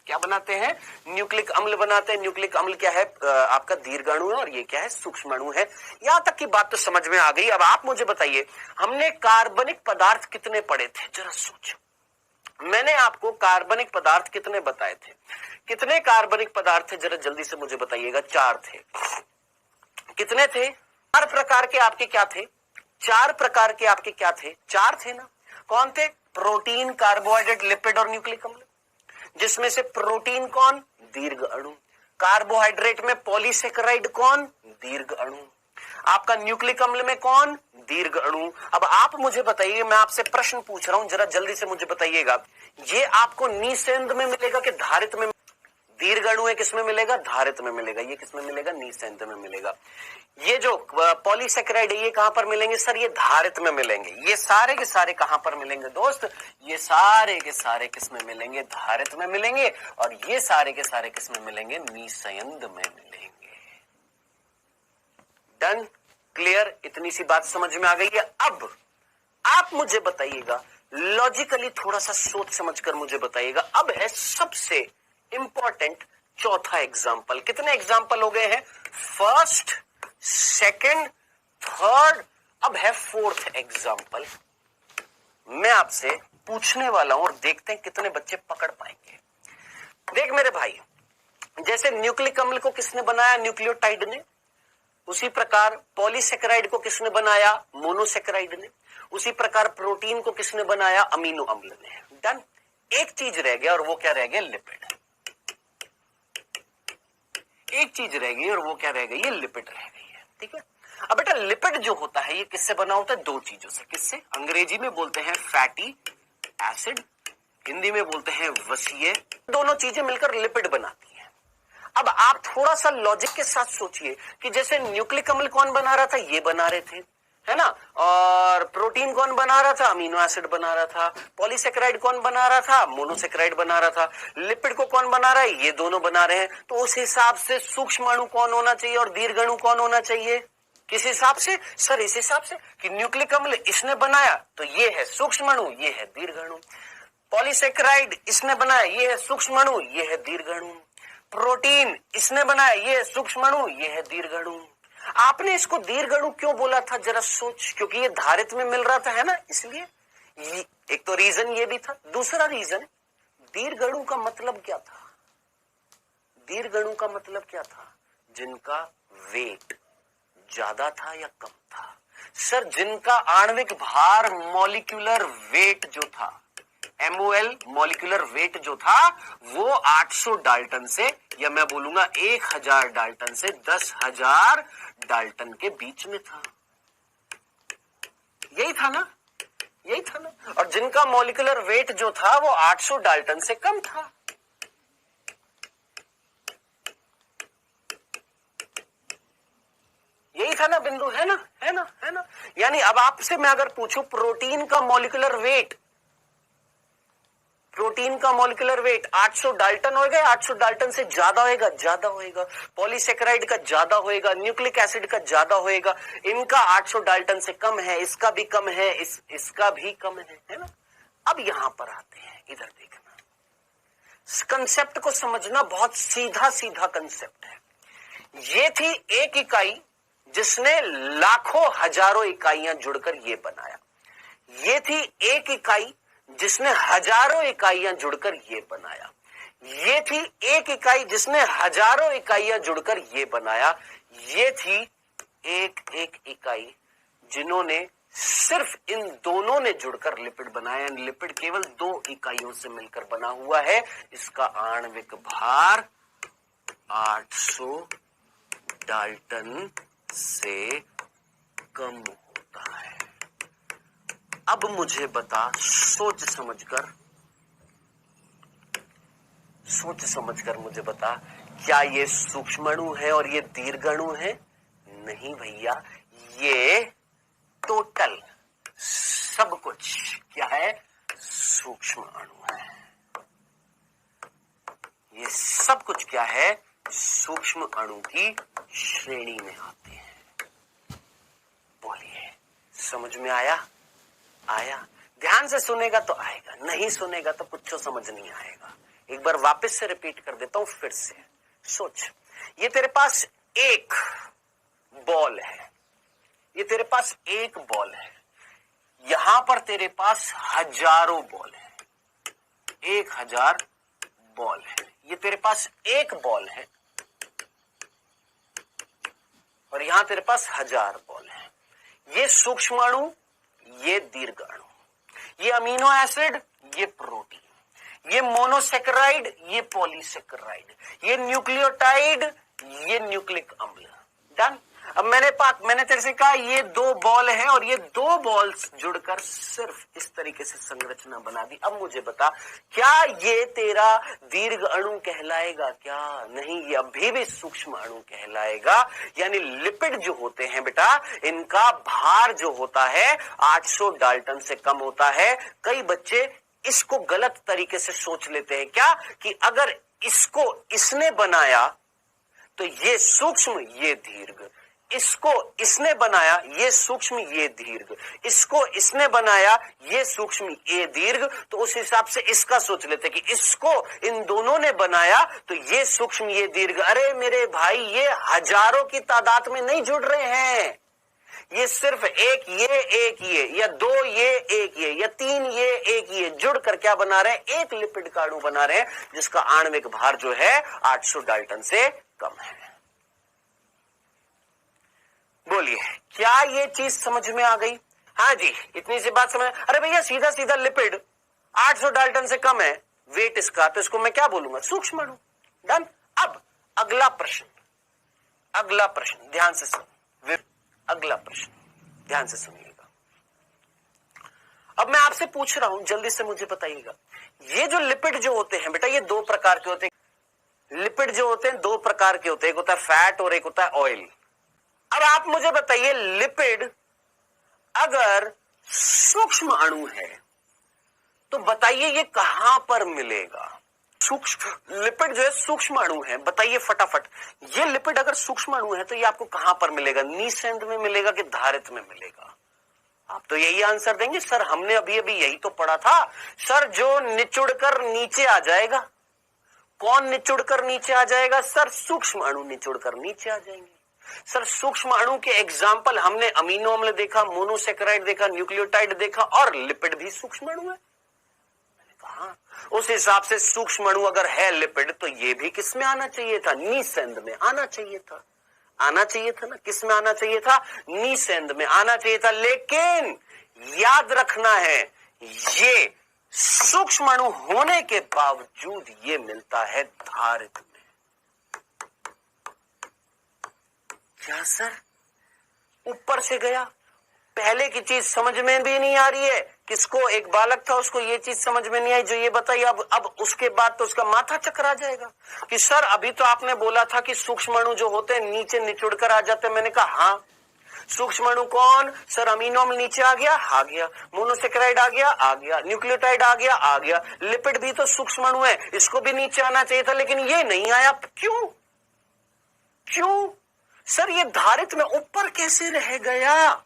क्या बनाते हैं? न्यूक्लिक अम्ल बनाते हैं। न्यूक्लिक अम्ल क्या है? आपका दीर्घ अणु है और ये क्या है? सूक्ष्म अणु है। यहां तक की बात तो समझ में आ गई। अब आप मुझे बताइए, हमने कार्बनिक पदार्थ कितने पढ़े थे? जरा सोचो, मैंने आपको कार्बनिक पदार्थ कितने बताए थे? कितने कार्बनिक पदार्थ थे? जरा जल्दी से मुझे बताइएगा। 4 थे। कितने थे? 4 प्रकार के आपके क्या थे? 4 प्रकार के आपके क्या थे? 4 थे ना। कौन थे? प्रोटीन, कार्बोहाइड्रेट, लिपिड और न्यूक्लिक अम्ल। जिसमें से प्रोटीन कौन? दीर्घ अणु। कार्बोहाइड्रेट में पॉलीसेकेराइड कौन? दीर्घ अणु। आपका न्यूक्लिक अम्ल में कौन? दीर्घ अणु। अब आप मुझे बताइए, मैं आपसे प्रश्न पूछ रहा हूं, जरा जल्दी से मुझे बताइएगा, ये आपको निसेंध में मिलेगा कि धारित में? दीर्घ अणु है, किसमें मिलेगा? धारित में मिलेगा। ये किसमें मिलेगा? निसेंध में मिलेगा। ये जो पॉलीसेकेराइड है ये कहां पर मिलेंगे सर? ये धारित में मिलेंगे। ये सारे के सारे कहां पर मिलेंगे दोस्त? ये सारे के सारे किसमें मिलेंगे? धारित में मिलेंगे। और ये सारे के सारे किसमें मिलेंगे? निसेंध में मिलेंगे। डन? क्लियर? इतनी सी बात समझ में आ गई है। अब आप मुझे बताइएगा, लॉजिकली थोड़ा सा सोच समझ कर मुझे बताइएगा। अब है सबसे इंपॉर्टेंट चौथा एग्जाम्पल। कितने एग्जाम्पल हो गए हैं? फर्स्ट, सेकंड, थर्ड, अब है 4th एग्जाम्पल। मैं आपसे पूछने वाला हूं और देखते हैं कितने बच्चे पकड़ पाएंगे। देख मेरे भाई, जैसे न्यूक्लिक अम्ल को किसने बनाया? न्यूक्लियोटाइड ने। उसी प्रकार पॉलीसेकेराइड को किसने बनाया? मोनोसेकेराइड ने। उसी प्रकार प्रोटीन को किसने बनाया? अमीनो अम्ल ने। डन? एक चीज रह गया और वो क्या रह गया? लिपिड। एक चीज रह गई और वो क्या रह गई? ये लिपिड रह गई है। ठीक है। अब बेटा लिपिड जो होता है ये किससे बना होता है? 2 चीजों से। किससे? अंग्रेजी में बोलते हैं फैटी एसिड, हिंदी में बोलते हैं वसीय। दोनों चीजें मिलकर लिपिड बनाती हैं। अब आप थोड़ा सा लॉजिक के साथ सोचिए कि जैसे न्यूक्लिक अम्ल कौन बना रहा था? ये बना रहे थे। है ना। और प्रोटीन कौन बना रहा था, अमीनो एसिड बना रहा था। पॉलीसेकेराइड कौन बना रहा था, मोनोसेकेराइड बना रहा था। लिपिड को कौन बना रहा है, ये दोनों बना रहे हैं। तो उस हिसाब से सूक्ष्म अणु कौन होना चाहिए और दीर्घ अणु कौन होना चाहिए, किस हिसाब से सर, इस हिसाब से कि न्यूक्लिक अम्ल इसने बनाया तो ये है सूक्ष्म अणु, ये है दीर्घ अणु। पॉलीसेकेराइड इसने बनाया, ये है सूक्ष्म अणु, ये है दीर्घ अणु। प्रोटीन इसने बनाया, ये है सूक्ष्म अणु, ये है दीर्घ अणु। आपने इसको दीर्घ अणु क्यों बोला था, जरा सोच, क्योंकि ये धारित में मिल रहा था, है ना, इसलिए। एक तो रीजन ये भी था। दूसरा रीजन, दीर्घ अणु का मतलब क्या था, दीर्घ अणु का मतलब क्या था, जिनका वेट ज्यादा था या कम था। सर, जिनका आणविक भार, मॉलिक्यूलर वेट जो था, MOL मॉलिक्यूलर वेट जो था, वो 800 डाल्टन से, या मैं बोलूंगा 1000 डाल्टन से 10,000 डाल्टन के बीच में था। यही था ना, यही था ना। और जिनका मॉलिक्यूलर वेट जो था वो 800 डाल्टन से कम था। यही था ना बिंदु, है ना, है ना, है ना। यानी अब आपसे मैं अगर पूछूं प्रोटीन का मॉलिक्यूलर वेट, प्रोटीन का मॉलिक्यूलर वेट 800 डाल्टन होगा, 800 डाल्टन से ज्यादा होएगा, ज्यादा होएगा। पॉलीसेकेराइड का ज्यादा होएगा, न्यूक्लिक एसिड का ज्यादा होएगा। इनका 800 डाल्टन से कम है, इसका भी कम है, इसका भी कम है ना। अब यहां पर आते हैं, इधर देखना, कंसेप्ट को समझना, बहुत सीधा सीधा कंसेप्ट है। ये थी एक इकाई जिसने लाखों हजारों इकाइयां जुड़कर ये बनाया। ये थी एक इकाई जिसने हजारों इकाइयां जुड़कर ये बनाया। ये थी एक इकाई जिसने हजारों इकाइयां जुड़कर ये बनाया। ये थी एक एक इकाई जिन्होंने सिर्फ इन दोनों ने जुड़कर लिपिड बनाया। लिपिड केवल 2 इकाइयों से मिलकर बना हुआ है। इसका आणविक भार 800 डाल्टन से कम होता है। अब मुझे बता, सोच समझकर मुझे बता, क्या ये सूक्ष्म अणु है और ये दीर्घ अणु है? नहीं भैया, ये टोटल सब कुछ क्या है, सूक्ष्म अणु है। ये सब कुछ क्या है, सूक्ष्म अणु की श्रेणी में आते हैं। बोलिए, समझ में आया? आया? ध्यान से सुनेगा तो आएगा, नहीं सुनेगा तो कुछ समझ नहीं आएगा। एक बार वापस से रिपीट कर देता हूं फिर से। सोच, ये तेरे पास एक बॉल है, ये तेरे पास एक बॉल है, यहां पर तेरे पास हजारों बॉल है, 1000 बॉल है। ये तेरे पास एक बॉल है और यहां तेरे पास 1000 बॉल है। ये सूक्ष्म अणु, ये दीर्घ अणु, ये अमीनो एसिड, ये प्रोटीन, ये मोनोसेकेराइड, ये पॉलीसेकेराइड, ये न्यूक्लियोटाइड, ये न्यूक्लिक अम्ल। डन। अब मैंने तेरे से कहा ये 2 बॉल है और ये 2 बॉल्स जुड़कर सिर्फ इस तरीके से संरचना बना दी। अब मुझे बता, क्या ये तेरा दीर्घ अणु कहलाएगा? क्या नहीं, ये अभी भी सूक्ष्म अणु कहलाएगा। यानी लिपिड जो होते हैं बेटा, इनका भार जो होता है 800 डाल्टन से कम होता है। कई बच्चे इसको गलत तरीके से सोच लेते हैं, क्या कि अगर इसको इसने बनाया तो ये सूक्ष्म, ये दीर्घ, इसको इसने बनाया, ये सूक्ष्म, ये दीर्घ, इसको इसने बनाया, ये सूक्ष्म, ये दीर्घ, तो उस हिसाब से इसका सोच लेते कि इसको इन दोनों ने बनाया तो ये सूक्ष्म, ये दीर्घ। अरे मेरे भाई, ये हजारों की तादाद में नहीं जुड़ रहे हैं, ये सिर्फ एक ये या 2 ये एक ये या 3 ये एक ये जुड़कर क्या बना रहे हैं, एक लिपिड का अणु बना रहे हैं जिसका आणविक भार जो है 800 डाल्टन से कम है। बोलिए, क्या ये चीज समझ में आ गई? हाँ जी, इतनी सी बात समझ। अरे भैया, सीधा सीधा लिपिड 800 डाल्टन से कम है वेट इसका, तो इसको मैं क्या बोलूंगा, सूक्ष्म अणु। डन। अब अगला प्रश्न, अगला प्रश्न ध्यान से सुन, अगला प्रश्न ध्यान से सुनिएगा। अब मैं आपसे पूछ रहा हूं, जल्दी से मुझे बताइएगा, ये जो लिपिड जो होते हैं बेटा, ये 2 प्रकार के होते हैं। लिपिड जो होते हैं 2 प्रकार के होते हैं, एक होता है फैट और एक होता है ऑयल। अब आप मुझे बताइए, लिपिड अगर सूक्ष्म अणु है तो बताइए ये कहां पर मिलेगा? सूक्ष्म लिपिड जो है सूक्ष्म अणु है, बताइए फटाफट, ये लिपिड अगर सूक्ष्म अणु है तो ये आपको कहां पर मिलेगा? निस्सेंध में मिलेगा कि धारित में मिलेगा? आप तो यही आंसर देंगे, सर हमने अभी अभी यही तो पढ़ा था। सर जो निचुड़कर नीचे आ जाएगा, कौन निचुड़कर नीचे आ जाएगा? सर सूक्ष्म अणु निचुड़कर नीचे आ जाएंगे। सर सूक्ष्म अणु के एग्जाम्पल हमने अमीनो अम्ल देखा, मोनोसेकेराइड देखा, न्यूक्लियोटाइड देखा, और लिपिड भी सूक्ष्म अणु है। मैंने कहा उस हिसाब से सूक्ष्म अणु अगर है लिपिड तो ये भी किस में आना चाहिए था? निस्सेंध में आना चाहिए था। आना चाहिए था ना, किस में आना चाहिए था? निस्सेंध में आना चाहिए था। लेकिन याद रखना है, ये सूक्ष्म अणु होने के बावजूद ये मिलता है धारित में। क्या सर ऊपर से गया? पहले की चीज समझ में भी नहीं आ रही है। किसको? एक बालक था, उसको ये चीज समझ में नहीं आई जो ये बताइए। अब उसके बाद तो उसका माथा चकरा जाएगा कि सर अभी तो आपने बोला था कि सूक्ष्म अणु जो होते हैं नीचे निचुड़कर आ जाते हैं। मैंने कहा हाँ, सूक्ष्म अणु कौन? सर अमीनो अम्ल नीचे आ गया, आ गया। मोनोसेकेराइड आ गया, आ गया। न्यूक्लियोटाइड आ गया, आ गया। लिपिड भी तो सूक्ष्म अणु है, इसको भी नीचे आना चाहिए था, लेकिन ये नहीं आया। क्यों? क्यों सर? ये धारित में ऊपर कैसे रह गया?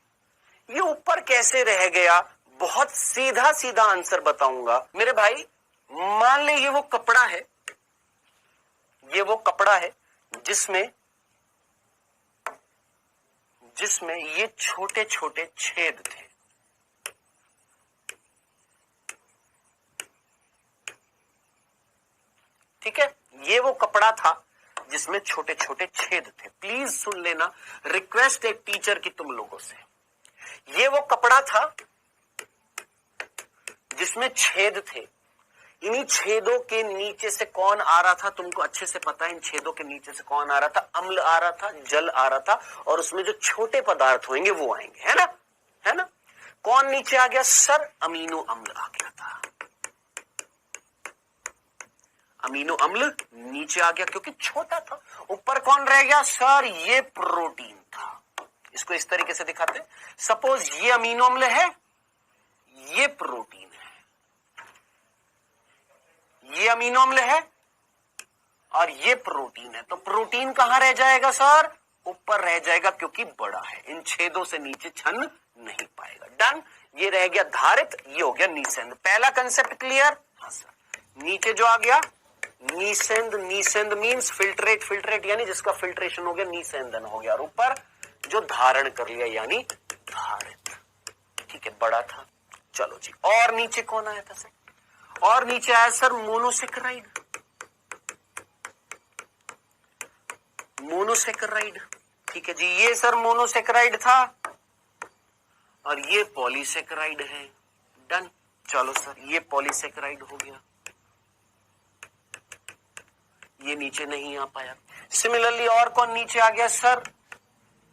ये ऊपर कैसे रह गया? बहुत सीधा सीधा आंसर बताऊंगा मेरे भाई। मान ले ये वो कपड़ा है, ये वो कपड़ा है जिसमें ये छोटे छोटे छेद थे। ठीक है, ये वो कपड़ा था जिसमें छोटे छोटे छेद थे। प्लीज सुन लेना, रिक्वेस्ट एक टीचर की तुम लोगों से। ये वो कपड़ा था जिसमें छेद थे। इन्हीं छेदों के नीचे से कौन आ रहा था? तुमको अच्छे से पता है इन छेदों के नीचे से कौन आ रहा था? अम्ल आ रहा था, जल आ रहा था, और उसमें जो छोटे पदार्थ होंगे वो आएंगे, है ना? है ना? कौन नीचे आ गया? सर अमीनो अम्ल आ गया था। अमीनो अम्ल नीचे आ गया क्योंकि छोटा था। ऊपर कौन रह गया? सर ये प्रोटीन था। इसको इस तरीके से दिखाते हैं। सपोज ये अमीनो अम्ल है, ये प्रोटीन है। ये अमीनो अम्ल है और ये प्रोटीन है। तो प्रोटीन कहां रह जाएगा सर? ऊपर रह जाएगा क्योंकि बड़ा है, इन छेदों से नीचे छन नहीं पाएगा। डन, ये रह गया धारित, ये हो गया निस्सेंध। पहला कंसेप्ट क्लियर? हाँ सर। नीचे जो आ गया निस्सेंध, निस्सेंध मींस फिल्ट्रेट, फिल्ट्रेट यानी जिसका फिल्ट्रेशन हो गया निस्सेंधन हो गया, और ऊपर जो धारण कर लिया यानी धारित। ठीक है, बड़ा था। चलो जी, और नीचे कौन आया था सर? और नीचे आया सर मोनोसेकेराइड। मोनोसेकेराइड, ठीक है जी, ये सर मोनोसेकेराइड था और ये पॉलीसेकेराइड है। डन, चलो सर ये पॉलीसेकेराइड हो गया, ये नीचे नहीं आ पाया। सिमिलरली और कौन नीचे आ गया सर?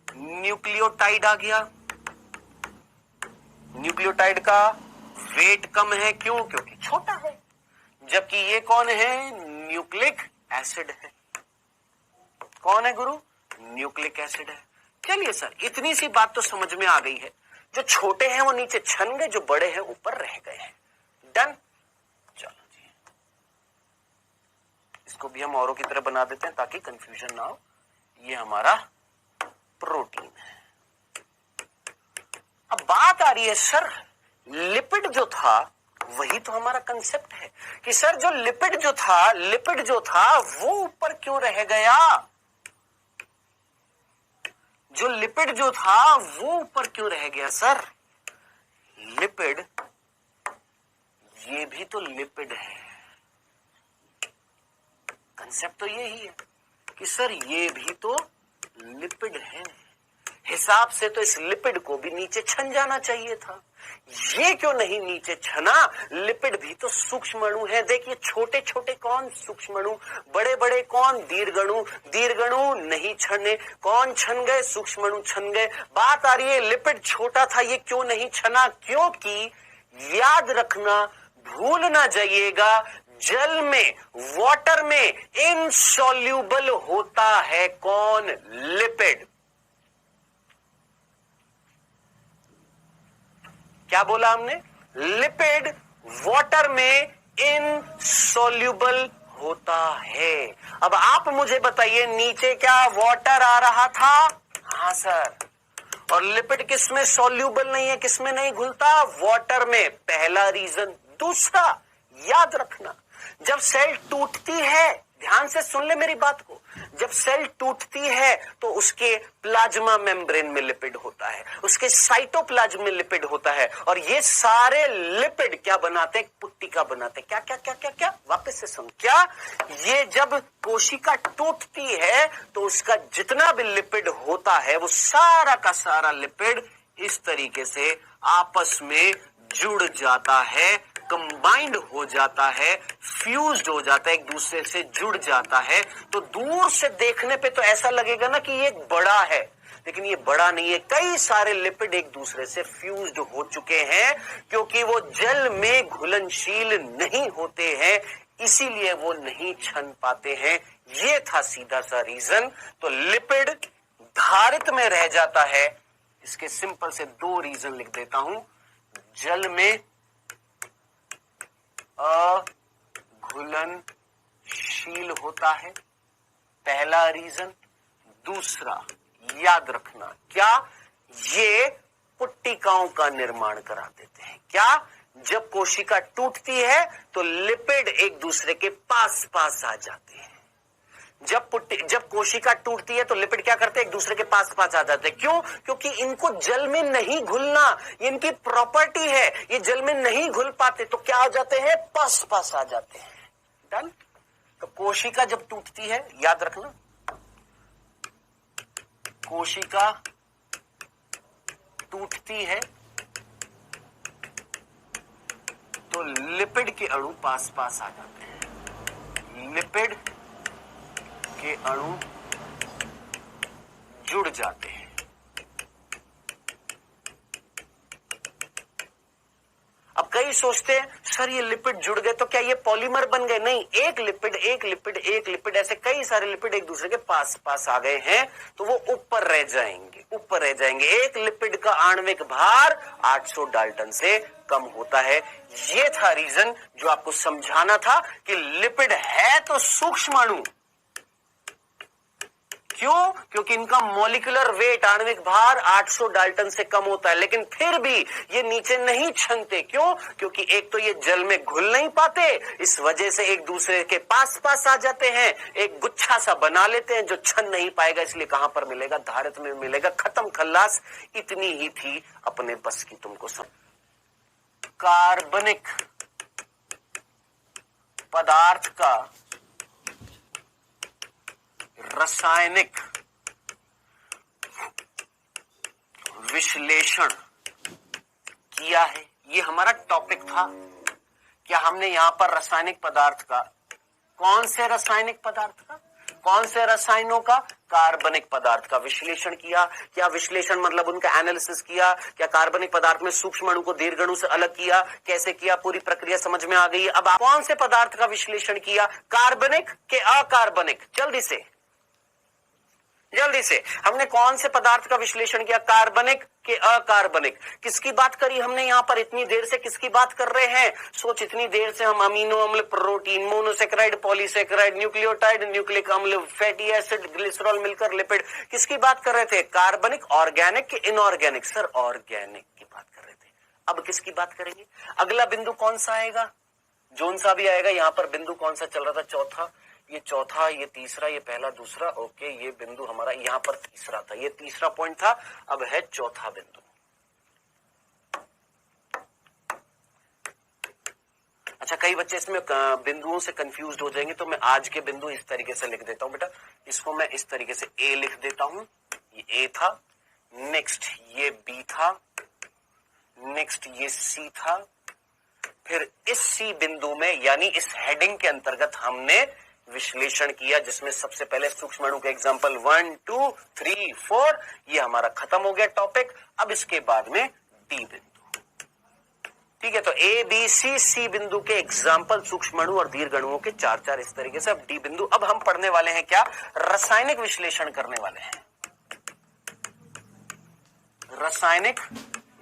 न्यूक्लियोटाइड आ गया। न्यूक्लियोटाइड का वेट कम है, क्यों? क्योंकि छोटा है। जबकि ये कौन है? न्यूक्लिक एसिड है। कौन है गुरु? न्यूक्लिक एसिड है। चलिए सर, इतनी सी बात तो समझ में आ गई है। जो छोटे हैं वो नीचे छन गए, जो बड़े हैं ऊपर रह गए हैं। डन, चलो जी, इसको भी हम औरों की तरह बना देते हैं ताकि कंफ्यूजन ना हो। ये हमारा प्रोटीन है। अब बात आ रही है सर, लिपिड जो था वही तो हमारा कंसेप्ट है कि सर जो लिपिड जो था वो ऊपर क्यों रह गया? जो लिपिड जो था वो ऊपर क्यों रह गया सर? लिपिड, ये भी तो लिपिड है। कंसेप्ट तो यही है कि सर ये भी तो लिपिड है। हिसाब से तो इस लिपिड को भी नीचे छन जाना चाहिए था। ये क्यों नहीं नीचे छना? लिपिड भी तो सूक्ष्म अणु है। देखिए छोटे छोटे कौन? सूक्ष्म अणु। बड़े बड़े कौन? दीर्घणु। दीर्घणु नहीं छने, कौन छन गए? सूक्ष्म अणु छन गए। बात आ रही है लिपिड छोटा था, ये क्यों नहीं छना? क्योंकि याद रखना, भूल ना जाइएगा, जल में, वाटर में इनसॉल्यूबल होता है कौन? लिपिड। क्या बोला हमने? लिपिड वाटर में इनसोल्यूबल होता है। अब आप मुझे बताइए, नीचे क्या वाटर आ रहा था? हाँ सर। और लिपिड किस में सॉल्यूबल नहीं है, किस में नहीं घुलता? वाटर में। पहला रीजन। दूसरा, याद रखना, जब सेल टूटती है, ध्यान से सुन ले मेरी बात को, जब सेल टूटती है तो उसके प्लाज्मा मेम्ब्रेन में लिपिड होता है, उसके साइटोप्लाज्म में लिपिड होता है, और ये सारे लिपिड क्या बनाते हैं? पुट्टिका बनाते हैं। क्या क्या क्या क्या क्या? वापस से सुन। क्या? ये जब कोशिका टूटती है तो उसका जितना भी लिपिड होता है वो सारा का सारा लिपिड इस तरीके से आपस में जुड़ जाता है, कंबाइंड हो जाता है, फ्यूज्ड हो जाता है, एक दूसरे से जुड़ जाता है। तो दूर से देखने पे तो ऐसा लगेगा ना कि ये बड़ा है, लेकिन ये बड़ा नहीं है। कई सारे लिपिड एक दूसरे से फ्यूज्ड हो चुके हैं, क्योंकि वो जल में घुलनशील नहीं होते हैं, इसीलिए वो नहीं छन पाते हैं। ये था सीधा सा रीजन। तो लिपिड धारित में रह जाता है, इसके सिंपल से दो रीजन लिख देता हूं। जल में अघुलनशील होता है, पहला रीजन। दूसरा, याद रखना, क्या? ये पुट्टिकाओं का निर्माण करा देते हैं। क्या? जब कोशिका टूटती है तो लिपिड एक दूसरे के पास पास आ जाते हैं। जब कोशिका टूटती है तो लिपिड क्या करते हैं? एक दूसरे के पास पास आ जाते हैं। क्यों? क्योंकि इनको जल में नहीं घुलना, ये इनकी प्रॉपर्टी है, ये जल में नहीं घुल पाते, तो क्या आ जाते हैं? पास पास आ जाते हैं। डन। तो कोशिका जब टूटती है, याद रखना, कोशिका टूटती है तो लिपिड के अणु पास पास आ जाते हैं, लिपिड के अणु जुड़ जाते हैं। अब कई सोचते हैं सर ये लिपिड जुड़ गए तो क्या ये पॉलीमर बन गए? नहीं, एक लिपिड एक लिपिड एक लिपिड, ऐसे कई सारे लिपिड एक दूसरे के पास पास आ गए हैं तो वो ऊपर रह जाएंगे, ऊपर रह जाएंगे। एक लिपिड का आणविक भार 800 डाल्टन से कम होता है। ये था रीजन जो आपको समझाना था कि लिपिड है तो सूक्ष्म अणु। क्यों? क्योंकि इनका मॉलिक्यूलर वेट, आणविक भार 800 डाल्टन से कम होता है, लेकिन फिर भी ये नीचे नहीं छनते। क्यों? क्योंकि एक तो ये जल में घुल नहीं पाते, इस वजह से एक दूसरे के पास पास आ जाते हैं, एक गुच्छा सा बना लेते हैं जो छन नहीं पाएगा, इसलिए कहां पर मिलेगा? धारित में मिलेगा। खत्म खल्लास। इतनी ही थी अपने बस की तुमको समझ। कार्बनिक पदार्थ का रासायनिक विश्लेषण किया है, ये हमारा टॉपिक था। क्या हमने यहां पर रासायनिक पदार्थ का, कौन से रासायनिक पदार्थ का, कौन से रसायनों का? कार्बनिक पदार्थ का विश्लेषण किया। क्या विश्लेषण मतलब उनका एनालिसिस किया? क्या कार्बनिक पदार्थ में सूक्ष्म अणु को दीर्घ अणु से अलग किया? कैसे किया? पूरी प्रक्रिया समझ में आ गई। अब आप कौन से पदार्थ का विश्लेषण किया? कार्बनिक के अकार्बनिक? जल्दी से हमने कौन से पदार्थ का विश्लेषण किया? कार्बनिक के अकार्बनिक। किसकी बात करी हमने यहां पर? इतनी देर से किसकी बात कर रहे हैं? सोच, इतनी देर से हम अमीनो अम्ल, protein, monosaccharide, polysaccharide, nucleotide, nucleic अम्ल, फैटी एसिड, ग्लिसरॉल मिलकर लिपिड, किसकी बात कर रहे थे? कार्बनिक, ऑर्गेनिक के इनऑर्गेनिक? सर ऑर्गेनिक की बात कर रहे थे। अब किसकी बात करेंगे? अगला बिंदु कौन सा आएगा? जोन सा भी आएगा। यहां पर बिंदु कौन सा चल रहा था? चौथा। ये चौथा, ये तीसरा, ये पहला, दूसरा। ओके, ये बिंदु हमारा यहां पर तीसरा था, ये तीसरा पॉइंट था। अब है चौथा बिंदु। अच्छा, कई बच्चे इसमें बिंदुओं से कंफ्यूज हो जाएंगे, तो मैं आज के बिंदु इस तरीके से लिख देता हूं बेटा। इसको मैं इस तरीके से ए लिख देता हूं, ये ए था। नेक्स्ट ये बी था, नेक्स्ट ये सी था। फिर इस सी बिंदु में, यानी इस हेडिंग के अंतर्गत हमने विश्लेषण किया, जिसमें सबसे पहले सूक्ष्म अणु के एग्जांपल 1, 2, 3, 4, ये हमारा खत्म हो गया टॉपिक। अब इसके बाद में डी बिंदु। ठीक है, तो ए बी सी बिंदु के एग्जांपल सूक्ष्म अणु और दीर्घ अणुओं के 4-4 इस तरीके से। अब डी बिंदु। अब हम पढ़ने वाले हैं क्या? रासायनिक विश्लेषण करने वाले हैं। रासायनिक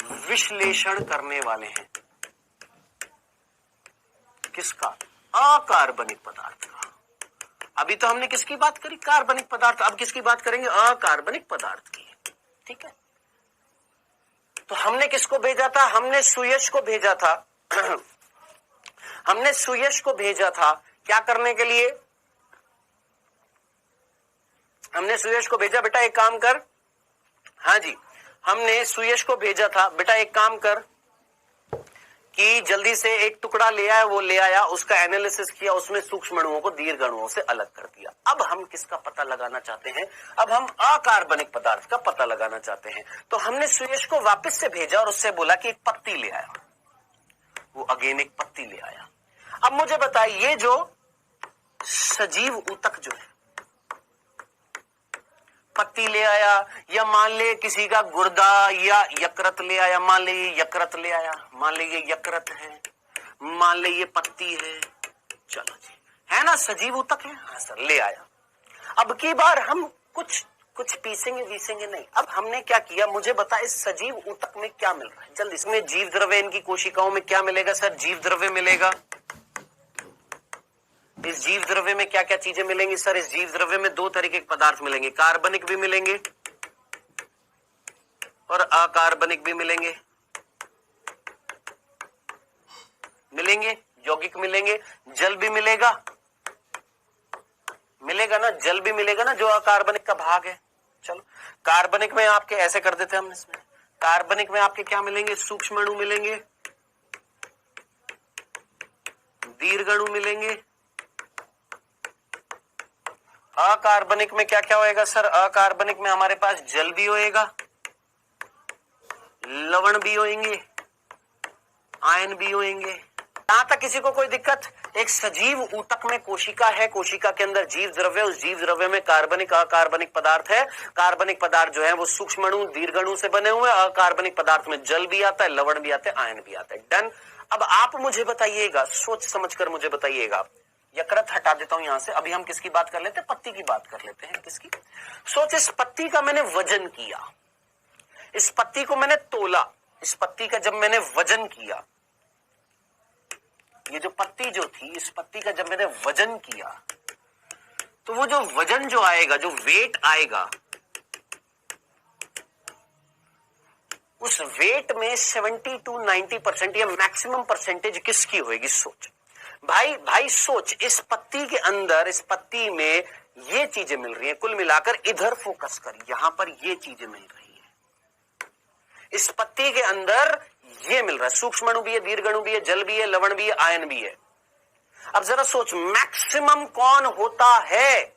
विश्लेषण करने वाले हैं। किसका? अकार्बनिक पदार्थ का। अभी तो हमने किसकी बात करी? कार्बनिक पदार्थ। अब किसकी बात करेंगे? अकार्बनिक पदार्थ की। ठीक है, तो हमने किसको भेजा था? हमने सुयश को भेजा था। हमने सुयश को भेजा था क्या करने के लिए? हमने सुयश को भेजा, बेटा एक काम कर। हाँ जी, हमने सुयश को भेजा था, बेटा एक काम कर कि जल्दी से एक टुकड़ा ले आया। वो ले आया, उसका एनालिसिस किया, उसमें सूक्ष्म अणुओं को दीर्घ अणुओं से अलग कर दिया। अब हम किसका पता लगाना चाहते हैं? अब हम अकार्बनिक पदार्थ का पता लगाना चाहते हैं। तो हमने सुयश को वापस से भेजा और उससे बोला कि एक पत्ती ले आया। वो अगेन एक पत्ती ले आया। अब मुझे बताइए, ये जो सजीव ऊतक जो है, पत्ती ले आया, या मान ले किसी का गुर्दा या यकृत ले आया। मान ले ये यकृत ले आया, मान ले ये यकृत है, मान ले ये पत्ती है। चलो जी, है ना, सजीव ऊतक है। हाँ सर, ले आया। अब की बार हम कुछ पीसेंगे वीसेंगे नहीं। अब हमने क्या किया, मुझे बता, इस सजीव ऊतक में क्या मिल रहा है जल्दी। इसमें जीव द्रव्य, इनकी कोशिकाओं में क्या मिलेगा सर? जीव द्रव्य मिलेगा। इस जीव द्रव्य में क्या क्या चीजें मिलेंगी सर? इस जीव द्रव्य में दो तरीके के पदार्थ मिलेंगे, कार्बनिक भी मिलेंगे और अकार्बनिक भी मिलेंगे। यौगिक मिलेंगे, जल भी मिलेगा ना, जल भी मिलेगा ना, जो अकार्बनिक का भाग है। चलो, कार्बनिक में आपके ऐसे कर देते हैं हम इसमें। कार्बनिक में आपके क्या मिलेंगे? सूक्ष्म अणु मिलेंगे, दीर्घ अणु मिलेंगे। अकार्बनिक में क्या क्या होएगा सर? अकार्बनिक में हमारे पास जल भी होएगा, लवण भी होंगे, आयन भी होंगे। यहां तक किसी को कोई दिक्कत? एक सजीव ऊतक में कोशिका है, कोशिका के अंदर जीव द्रव्य, उस जीव द्रव्य में कार्बनिक अकार्बनिक पदार्थ है। कार्बनिक पदार्थ जो है वो सूक्ष्म अणु दीर्घ अणु से बने हुए। अकार्बनिक पदार्थ में जल भी आता है, लवण भी आता है, आयन भी आता है। डन। अब आप मुझे बताइएगा, सोच समझकर मुझे बताइएगा। यकृत हटा देता हूं यहां से। अभी हम किसकी बात कर लेते हैं? पत्ती की बात कर लेते हैं। किसकी? सोच, इस पत्ती का मैंने वजन किया, इस पत्ती को मैंने तोला। इस पत्ती का जब मैंने वजन किया, ये जो पत्ती जो थी, इस पत्ती का जब मैंने वजन किया, तो वो जो वजन जो आएगा, जो वेट आएगा, उस वेट में 70 to 90% या मैक्सिमम परसेंटेज किसकी होगी? सोच भाई सोच, इस पत्ती के अंदर, इस पत्ती में ये चीजें मिल रही हैं। कुल मिलाकर इधर फोकस कर, यहां पर ये चीजें मिल रही है। इस पत्ती के अंदर ये मिल रहा है, सूक्ष्म अणु भी है, दीर्घ अणु भी है, जल भी है, लवण भी है, आयन भी है। अब जरा सोच, मैक्सिमम कौन होता है?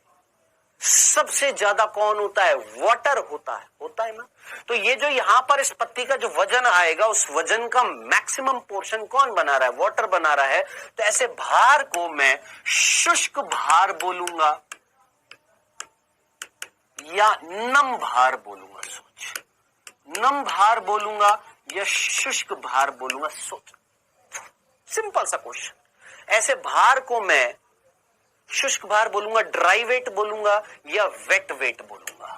सबसे ज्यादा कौन होता है? वाटर होता है ना। तो ये जो यहां पर इस पत्ती का जो वजन आएगा, उस वजन का मैक्सिमम पोर्शन कौन बना रहा है? वाटर बना रहा है। तो ऐसे भार को मैं शुष्क भार बोलूंगा या नम भार बोलूंगा। सोच, नम भार बोलूंगा या शुष्क भार बोलूंगा। सोच, सिंपल सा क्वेश्चन। ऐसे भार को मैं शुष्क भार बोलूंगा, ड्राई वेट बोलूंगा या वेट वेट बोलूंगा।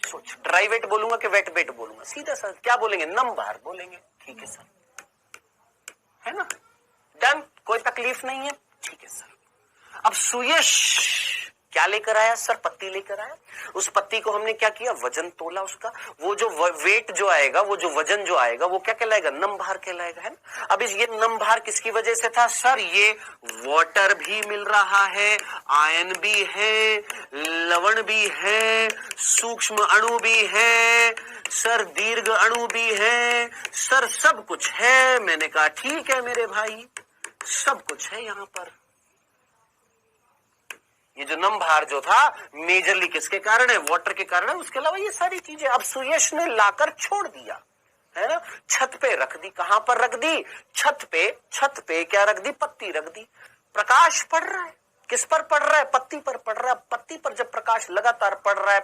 सोच, ड्राई वेट बोलूंगा कि वेट वेट बोलूंगा? सीधा सा क्या बोलेंगे? नम भार बोलेंगे। ठीक है सर, है ना? डन, कोई तकलीफ नहीं है। ठीक है सर। अब सुयश क्या लेकर आया सर? पत्ती लेकर आया। उस पत्ती को हमने क्या किया? वजन तोला उसका। वो जो वेट जो आएगा, वो जो वजन जो आएगा, वो क्या कहलाएगा? नम भार कहलाएगा, है ना? अब ये नम भार किसकी वजह से था सर? ये वाटर भी मिल रहा है, आयन भी है, लवण भी है, सूक्ष्म अणु भी है सर, दीर्घ अणु भी है सर, सब कुछ है। मैंने कहा ठीक है मेरे भाई, सब कुछ है यहां पर। ये जो नम भार जो था, मेजरली किसके कारण है? वाटर के कारण है। उसके अलावा ये सारी चीजें अब सुयश ने लाकर छोड़ दिया, है ना? छत पे रख दी। कहां पर रख दी? छत पे क्या रख दी? पत्ती रख दी। प्रकाश पड़ रहा है, किस पर पड़ रहा है? पत्ती पर पड़ रहा है। पत्ती पर जब प्रकाश लगातार पड़ रहा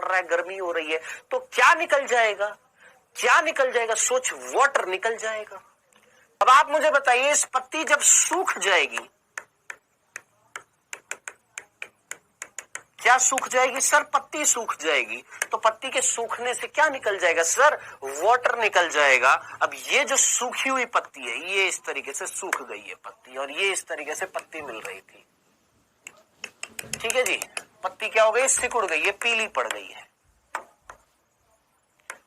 है, गर्मी हो रही है, तो क्या निकल जाएगा? सोच, वाटर निकल जाएगा। अब आप मुझे बताइए, इस पत्ती जब सूख जाएगी, क्या सूख जाएगी सर? पत्ती सूख जाएगी। तो पत्ती के सूखने से क्या निकल जाएगा सर? वाटर निकल जाएगा। अब ये जो सूखी हुई पत्ती है, ये इस तरीके से सूख गई है पत्ती, और ये इस तरीके से पत्ती मिल रही थी, ठीक है जी। पत्ती क्या हो गई? सिकुड़ गई है, पीली पड़ गई है,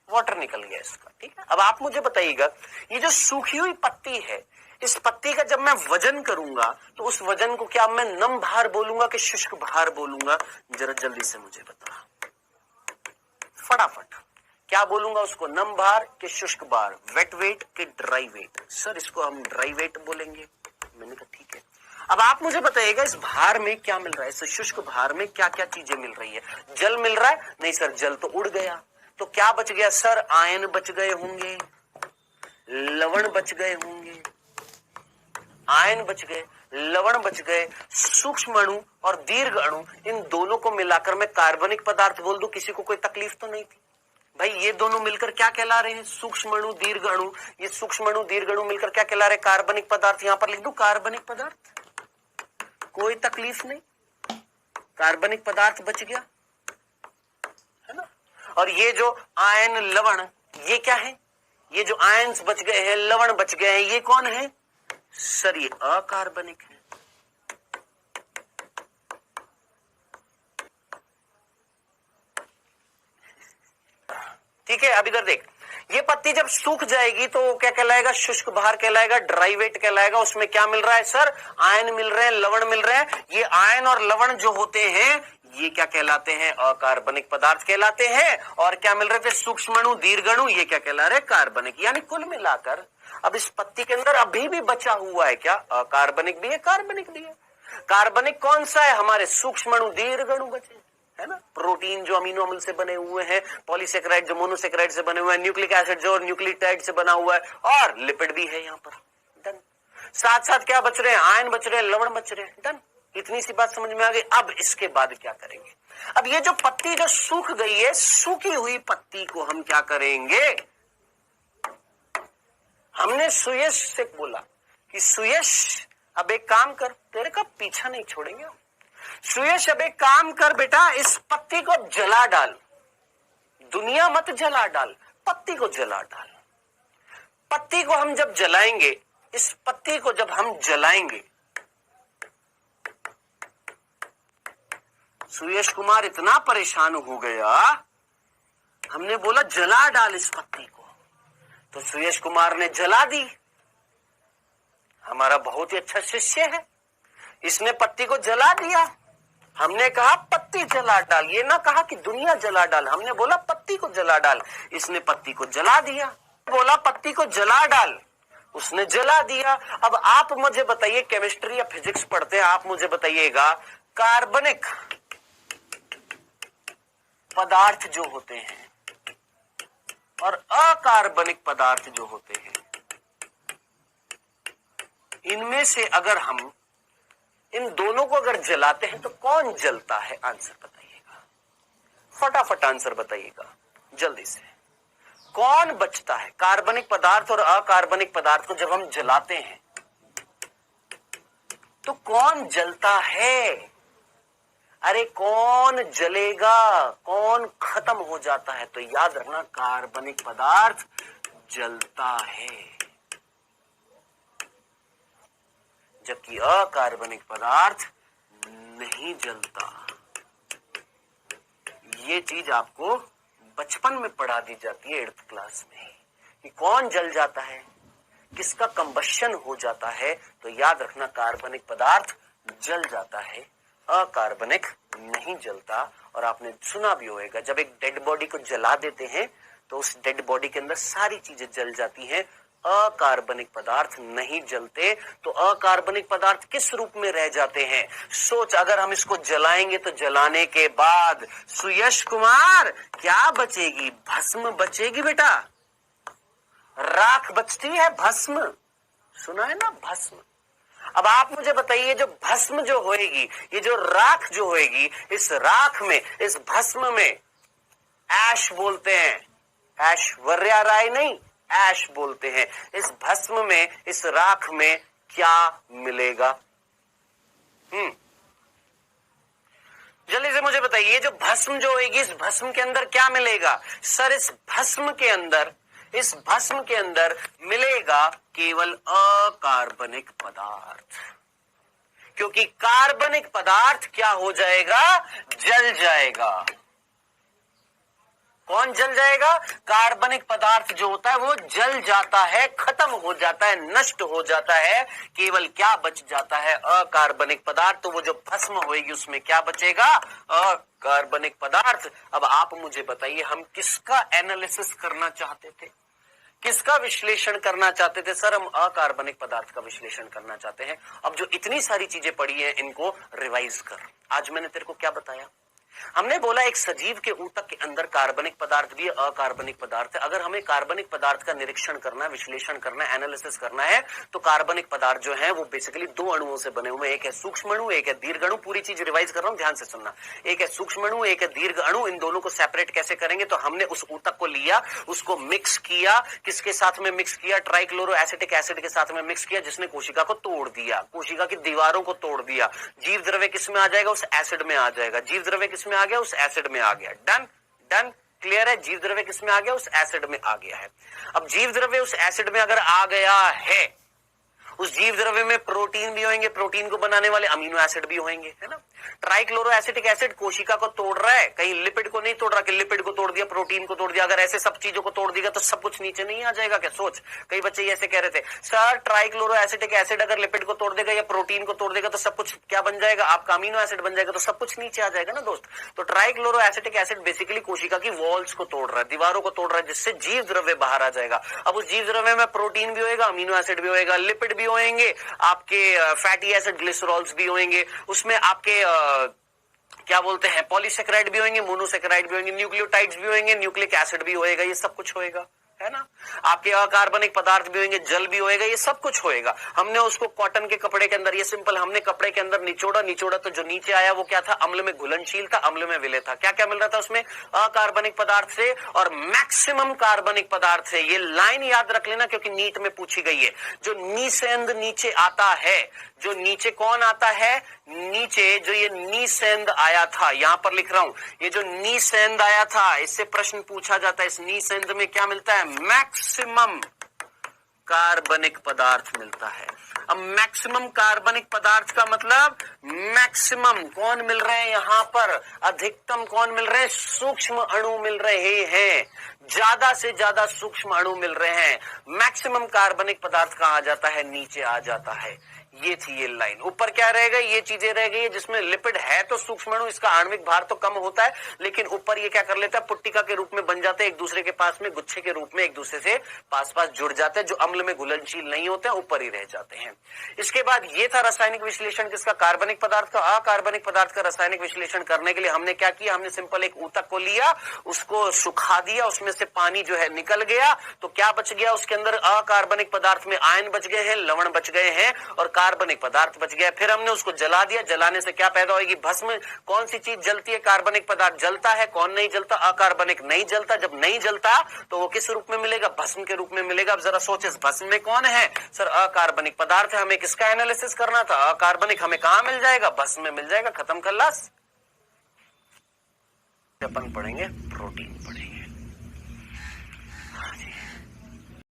वाटर निकल गया इसका, ठीक है। अब आप मुझे बताइएगा, ये जो सूखी हुई पत्ती है, इस पत्ती का जब मैं वजन करूंगा तो उस वजन को क्या मैं नम भार बोलूंगा कि शुष्क भार बोलूंगा? जरा जल्दी से मुझे बता, फटाफट। क्या बोलूंगा उसको? नम भार कि शुष्क भार? वेट वेट कि ड्राई वेट? सर इसको हम ड्राई वेट बोलेंगे। मैंने कहा ठीक है। अब आप मुझे बताइएगा, इस भार में क्या मिल रहा है? इस शुष्क भार में क्या क्या चीजें मिल रही है? जल मिल रहा है? नहीं सर, जल तो उड़ गया। तो क्या बच गया सर? आयन बच गए होंगे, लवण बच गए होंगे, आयन बच गए, लवण बच गए, सूक्ष्म अणु और दीर्घ अणु, इन दोनों को मिलाकर मैं कार्बनिक पदार्थ बोल दूं, किसी को कोई तकलीफ तो नहीं थी भाई। ये दोनों मिलकर क्या कहला रहे हैं? सूक्ष्म अणु दीर्घ अणु। ये सूक्ष्म अणु दीर्घ अणु मिलकर क्या कहला रहे? कार्बनिक पदार्थ। यहां पर लिख दूं कार्बनिक पदार्थ, कोई तकलीफ नहीं, कार्बनिक पदार्थ बच गया, है ना। और ये जो आयन लवण, ये क्या है? ये जो आयन्स बच गए हैं, लवण बच गए हैं, ये कौन है सर? ये अकार्बनिक है। ठीक है। अब इधर देख, ये पत्ती जब सूख जाएगी तो क्या कहलाएगा? शुष्क भार कहलाएगा, ड्राई वेट कहलाएगा। उसमें क्या मिल रहा है सर? आयन मिल रहे हैं, लवण मिल रहे हैं। ये आयन और लवण जो होते हैं, ये क्या कहलाते हैं? अकार्बनिक पदार्थ कहलाते हैं। और क्या मिल रहे थे? सूक्ष्म अणु दीर्घ अणु, ये क्या कहला रहे? कार्बनिक। यानी कुल मिलाकर अब इस पत्ती के अंदर अभी भी बचा हुआ है क्या? अकार्बनिक भी है, कार्बनिक भी है। कार्बनिक कौन सा है? हमारे सूक्ष्म अणु दीर्घ अणु बचे, है ना। प्रोटीन जो अमीनो अम्ल से बने हुए हैं, पॉलीसेकेराइड जो मोनोसेकेराइड से बने हुए हैं, न्यूक्लिक एसिड जो न्यूक्लियोटाइड से बना हुआ है, और लिपिड भी है यहाँ पर। डन। साथ साथ क्या बच रहे हैं? आयन बच रहे हैं, लवण बच रहे हैं। डन। इतनी सी बात समझ में आ गई। अब इसके बाद क्या करेंगे? अब ये जो पत्ती जो सूख गई है, सूखी हुई पत्ती को हम क्या करेंगे? हमने सुयश से बोला कि सुयश अब एक काम कर, तेरे का पीछा नहीं छोड़ेंगे। सुयश अब एक काम कर बेटा, इस पत्ती को जला डाल। दुनिया मत जला डाल, पत्ती को जला डाल। पत्ती को हम जब जलाएंगे, इस पत्ती को जब हम जलाएंगे, सुयश कुमार इतना परेशान हो गया, हमने बोला जला डाल इस पत्ती को, तो सुयश कुमार ने जला दी। हमारा बहुत ही अच्छा शिष्य है, इसने पत्ती को जला दिया। हमने कहा पत्ती जला डाल, ये ना कहा कि दुनिया जला डाल, हमने बोला पत्ती को जला डाल। इसने पत्ती को जला दिया। बोला पत्ती को जला डाल, उसने जला दिया। अब आप मुझे बताइए, केमिस्ट्री या फिजिक्स पढ़ते हैं, आप मुझे बताइएगा, कार्बनिक पदार्थ जो होते हैं और अकार्बनिक पदार्थ जो होते हैं, इनमें से अगर हम इन दोनों को अगर जलाते हैं तो कौन जलता है? आंसर बताइएगा, फटाफट आंसर बताइएगा जल्दी से। कौन बचता है? कार्बनिक पदार्थ और अकार्बनिक पदार्थ को जब हम जलाते हैं तो कौन जलता है? अरे कौन जलेगा? कौन खत्म हो जाता है? तो याद रखना, कार्बनिक पदार्थ जलता है, जबकि अकार्बनिक पदार्थ नहीं जलता। ये चीज आपको बचपन में पढ़ा दी जाती है 8th क्लास में, कि कौन जल जाता है, किसका कंबशन हो जाता है। तो याद रखना, कार्बनिक पदार्थ जल जाता है, अकार्बनिक नहीं जलता। और आपने सुना भी होगा, जब एक डेड बॉडी को जला देते हैं तो उस डेड बॉडी के अंदर सारी चीजें जल जाती हैं, अकार्बनिक पदार्थ नहीं जलते। तो अकार्बनिक पदार्थ किस रूप में रह जाते हैं? सोच, अगर हम इसको जलाएंगे तो जलाने के बाद सुयश कुमार क्या बचेगी? भस्म बचेगी बेटा, राख बचती है, भस्म। सुना है ना, भस्म। अब आप मुझे बताइए, जो भस्म जो होएगी, ये जो राख जो होएगी, इस राख में, इस भस्म में ऐश बोलते हैं, ऐश्वर्या राय नहीं, ऐश बोलते हैं। इस भस्म में, इस राख में क्या मिलेगा? जल्दी से मुझे बताइए, ये जो भस्म जो होगी, इस भस्म के अंदर क्या मिलेगा? सर इस भस्म के अंदर मिलेगा केवल अकार्बनिक पदार्थ, क्योंकि कार्बनिक पदार्थ क्या हो जाएगा? जल जाएगा। कौन जल जाएगा? कार्बनिक पदार्थ जो होता है वो जल जाता है, खत्म हो जाता है, नष्ट हो जाता है। केवल क्या बच जाता है? अकार्बनिक पदार्थ। तो वो जो भस्म होगी उसमें क्या बचेगा? अकार्बनिक पदार्थ। अब आप मुझे बताइए, हम किसका एनालिसिस करना चाहते थे? किसका विश्लेषण करना चाहते थे? सर हम अकार्बनिक पदार्थ का विश्लेषण करना चाहते हैं। अब जो इतनी सारी चीजें पड़ी हैं इनको रिवाइज कर। आज मैंने तेरे को क्या बताया? हमने बोला एक सजीव के ऊतक के अंदर कार्बनिक पदार्थ भी है, अकार्बनिक पदार्थ है। अगर हमें कार्बनिक पदार्थ का निरीक्षण करना है, विश्लेषण करना है, एनालिसिस करना है, तो कार्बनिक पदार्थ जो है वो बेसिकली दो अणुओं से बने हुए हैं। एक है सूक्ष्म अणु, एक है दीर्घ अणु। पूरी चीज रिवाइज कर रहा हूं, ध्यान से सुनना। एक है सूक्ष्म अणु, एक है दीर्घ अणु। इन दोनों को सेपरेट कैसे करेंगे? तो हमने उस ऊतक को लिया, उसको मिक्स किया। किसके साथ में मिक्स किया? ट्राइक्लोरो एसिटिक एसिड के साथ में मिक्स किया, जिसने कोशिका को तोड़ दिया, कोशिका की दीवारों को तोड़ दिया। जीव द्रव्य किस में आ जाएगा? उस एसिड में आ जाएगा। जीव द्रव्य किस में आ गया? उस एसिड में आ गया। डन डन, क्लियर है? जीव द्रव्य किस में आ गया? उस एसिड में आ गया है। अब जीव द्रव्य उस एसिड में अगर आ गया है, उस जीव द्रव्य में प्रोटीन भी होंगे, प्रोटीन को बनाने वाले अमीनो एसिड भी होंगे, है ना। ट्राइक्लोरो एसिटिक एसिड कोशिका को तोड़ रहा है, कहीं लिपिड को नहीं तोड़ रहा कि लिपिड को तोड़ दिया, प्रोटीन को तोड़ दिया। अगर ऐसे सब चीजों को तोड़ देगा तो सब कुछ नीचे नहीं आ जाएगा क्या? सोच, कई बच्चे ऐसे कह रहे थे, सर ट्राइक्लोरो एसिटिक एसिड अगर लिपिड को तोड़ देगा या प्रोटीन को तोड़ देगा तो सब कुछ क्या बन जाएगा? आपका अमीनो एसिड बन जाएगा, तो सब कुछ नीचे आ जाएगा ना दोस्त। तो ट्राइक्लोरो एसिटिक एसिड बेसिकली कोशिका की वॉल्स को तोड़ रहा है, दीवारों को तोड़ रहा है, जिससे जीव द्रव्य बाहर आ जाएगा। अब उस जीव द्रव्य में प्रोटीन भी होएगा, अमीनो एसिड भी होएगा, लिपिड भी होंगे, आपके फैटी एसिड ग्लिसरॉल्स भी होंगे, उसमें आपके क्या बोलते हैं पॉलीसेकेराइड भी होंगे, मोनोसेकेराइड भी होंगे, न्यूक्लियोटाइड्स भी होंगे, न्यूक्लिक एसिड भी होएगा, ये सब कुछ होएगा, है ना। आपके अकार्बनिक पदार्थ भी होंगे, जल भी होएगा, ये सब कुछ होएगा। हमने उसको कॉटन के कपड़े के अंदर, ये सिंपल, हमने कपड़े के अंदर निचोड़ा तो जो नीचे आया वो क्या था? अम्ल में घुलनशील था, अम्ल में विलय था। क्या क्या मिल रहा था उसमें? अकार्बनिक पदार्थ से और मैक्सिमम कार्बनिक पदार्थ से। ये लाइन याद रख लेना क्योंकि नीट में पूछी गई है। जो नीसेंद नीचे आता है, जो नीचे कौन आता है? नीचे जो ये नीसेंद आया था, यहां पर लिख रहा हूं, ये जो नीसेंद आया था, इससे प्रश्न पूछा जाता है। इस नीसेंद में क्या मिलता है? मैक्सिमम कार्बनिक पदार्थ मिलता है। अब मैक्सिमम कार्बनिक पदार्थ का मतलब मैक्सिमम कौन मिल रहे हैं यहां पर? अधिकतम कौन मिल रहे हैं? सूक्ष्म अणु मिल रहे हैं, ज्यादा से ज्यादा सूक्ष्म अणु मिल रहे हैं। मैक्सिमम कार्बनिक पदार्थ कहां आ जाता है? नीचे आ जाता है। ये थी ये लाइन। ऊपर क्या रहेगा? ये चीजें रह गई जिसमें लिपिड है तो सूक्ष्म अणु, इसका आणविक भार तो कम होता है, लेकिन ऊपर ये क्या कर लेता है? पुट्टिका के रूप में बन जाते हैं, एक दूसरे के पास में गुच्छे के रूप में एक दूसरे से पास पास जुड़ जाते हैं। जो अम्ल में घुलनशील नहीं होते हैं ऊपर ही रह जाते हैं। इसके बाद ये था रासायनिक विश्लेषण किसका? कार्बनिक पदार्थ का। अकार्बनिक पदार्थ का रासायनिक विश्लेषण करने के लिए हमने क्या किया? हमने सिंपल एक ऊतक को लिया, उसको सुखा दिया, उसमें से पानी जो है निकल गया, तो क्या बच गया उसके अंदर? अकार्बनिक पदार्थ में आयन बच गए हैं, लवण बच गए हैं और कार्बनिक पदार्थ बच गया। फिर हमने उसको जला दिया, जलाने से क्या पैदा होगी? भस्म। कौन सी चीज जलती है? कार्बनिक पदार्थ जलता है। कौन नहीं जलता? अकार्बनिक नहीं जलता। जब नहीं जलता तो वो किस रूप में मिलेगा? भस्म के रूप में मिलेगा। अब जरा सोचे, इस भस्म में कौन है? सर अकार्बनिक पदार्थ है। हमें किसका एनालिसिस करना था? अकार्बनिक। हमें कहां मिल जाएगा? भस्म में मिल जाएगा। खत्म खल्लास। अपन पढ़ेंगे प्रोटीन पढ़ेंगे।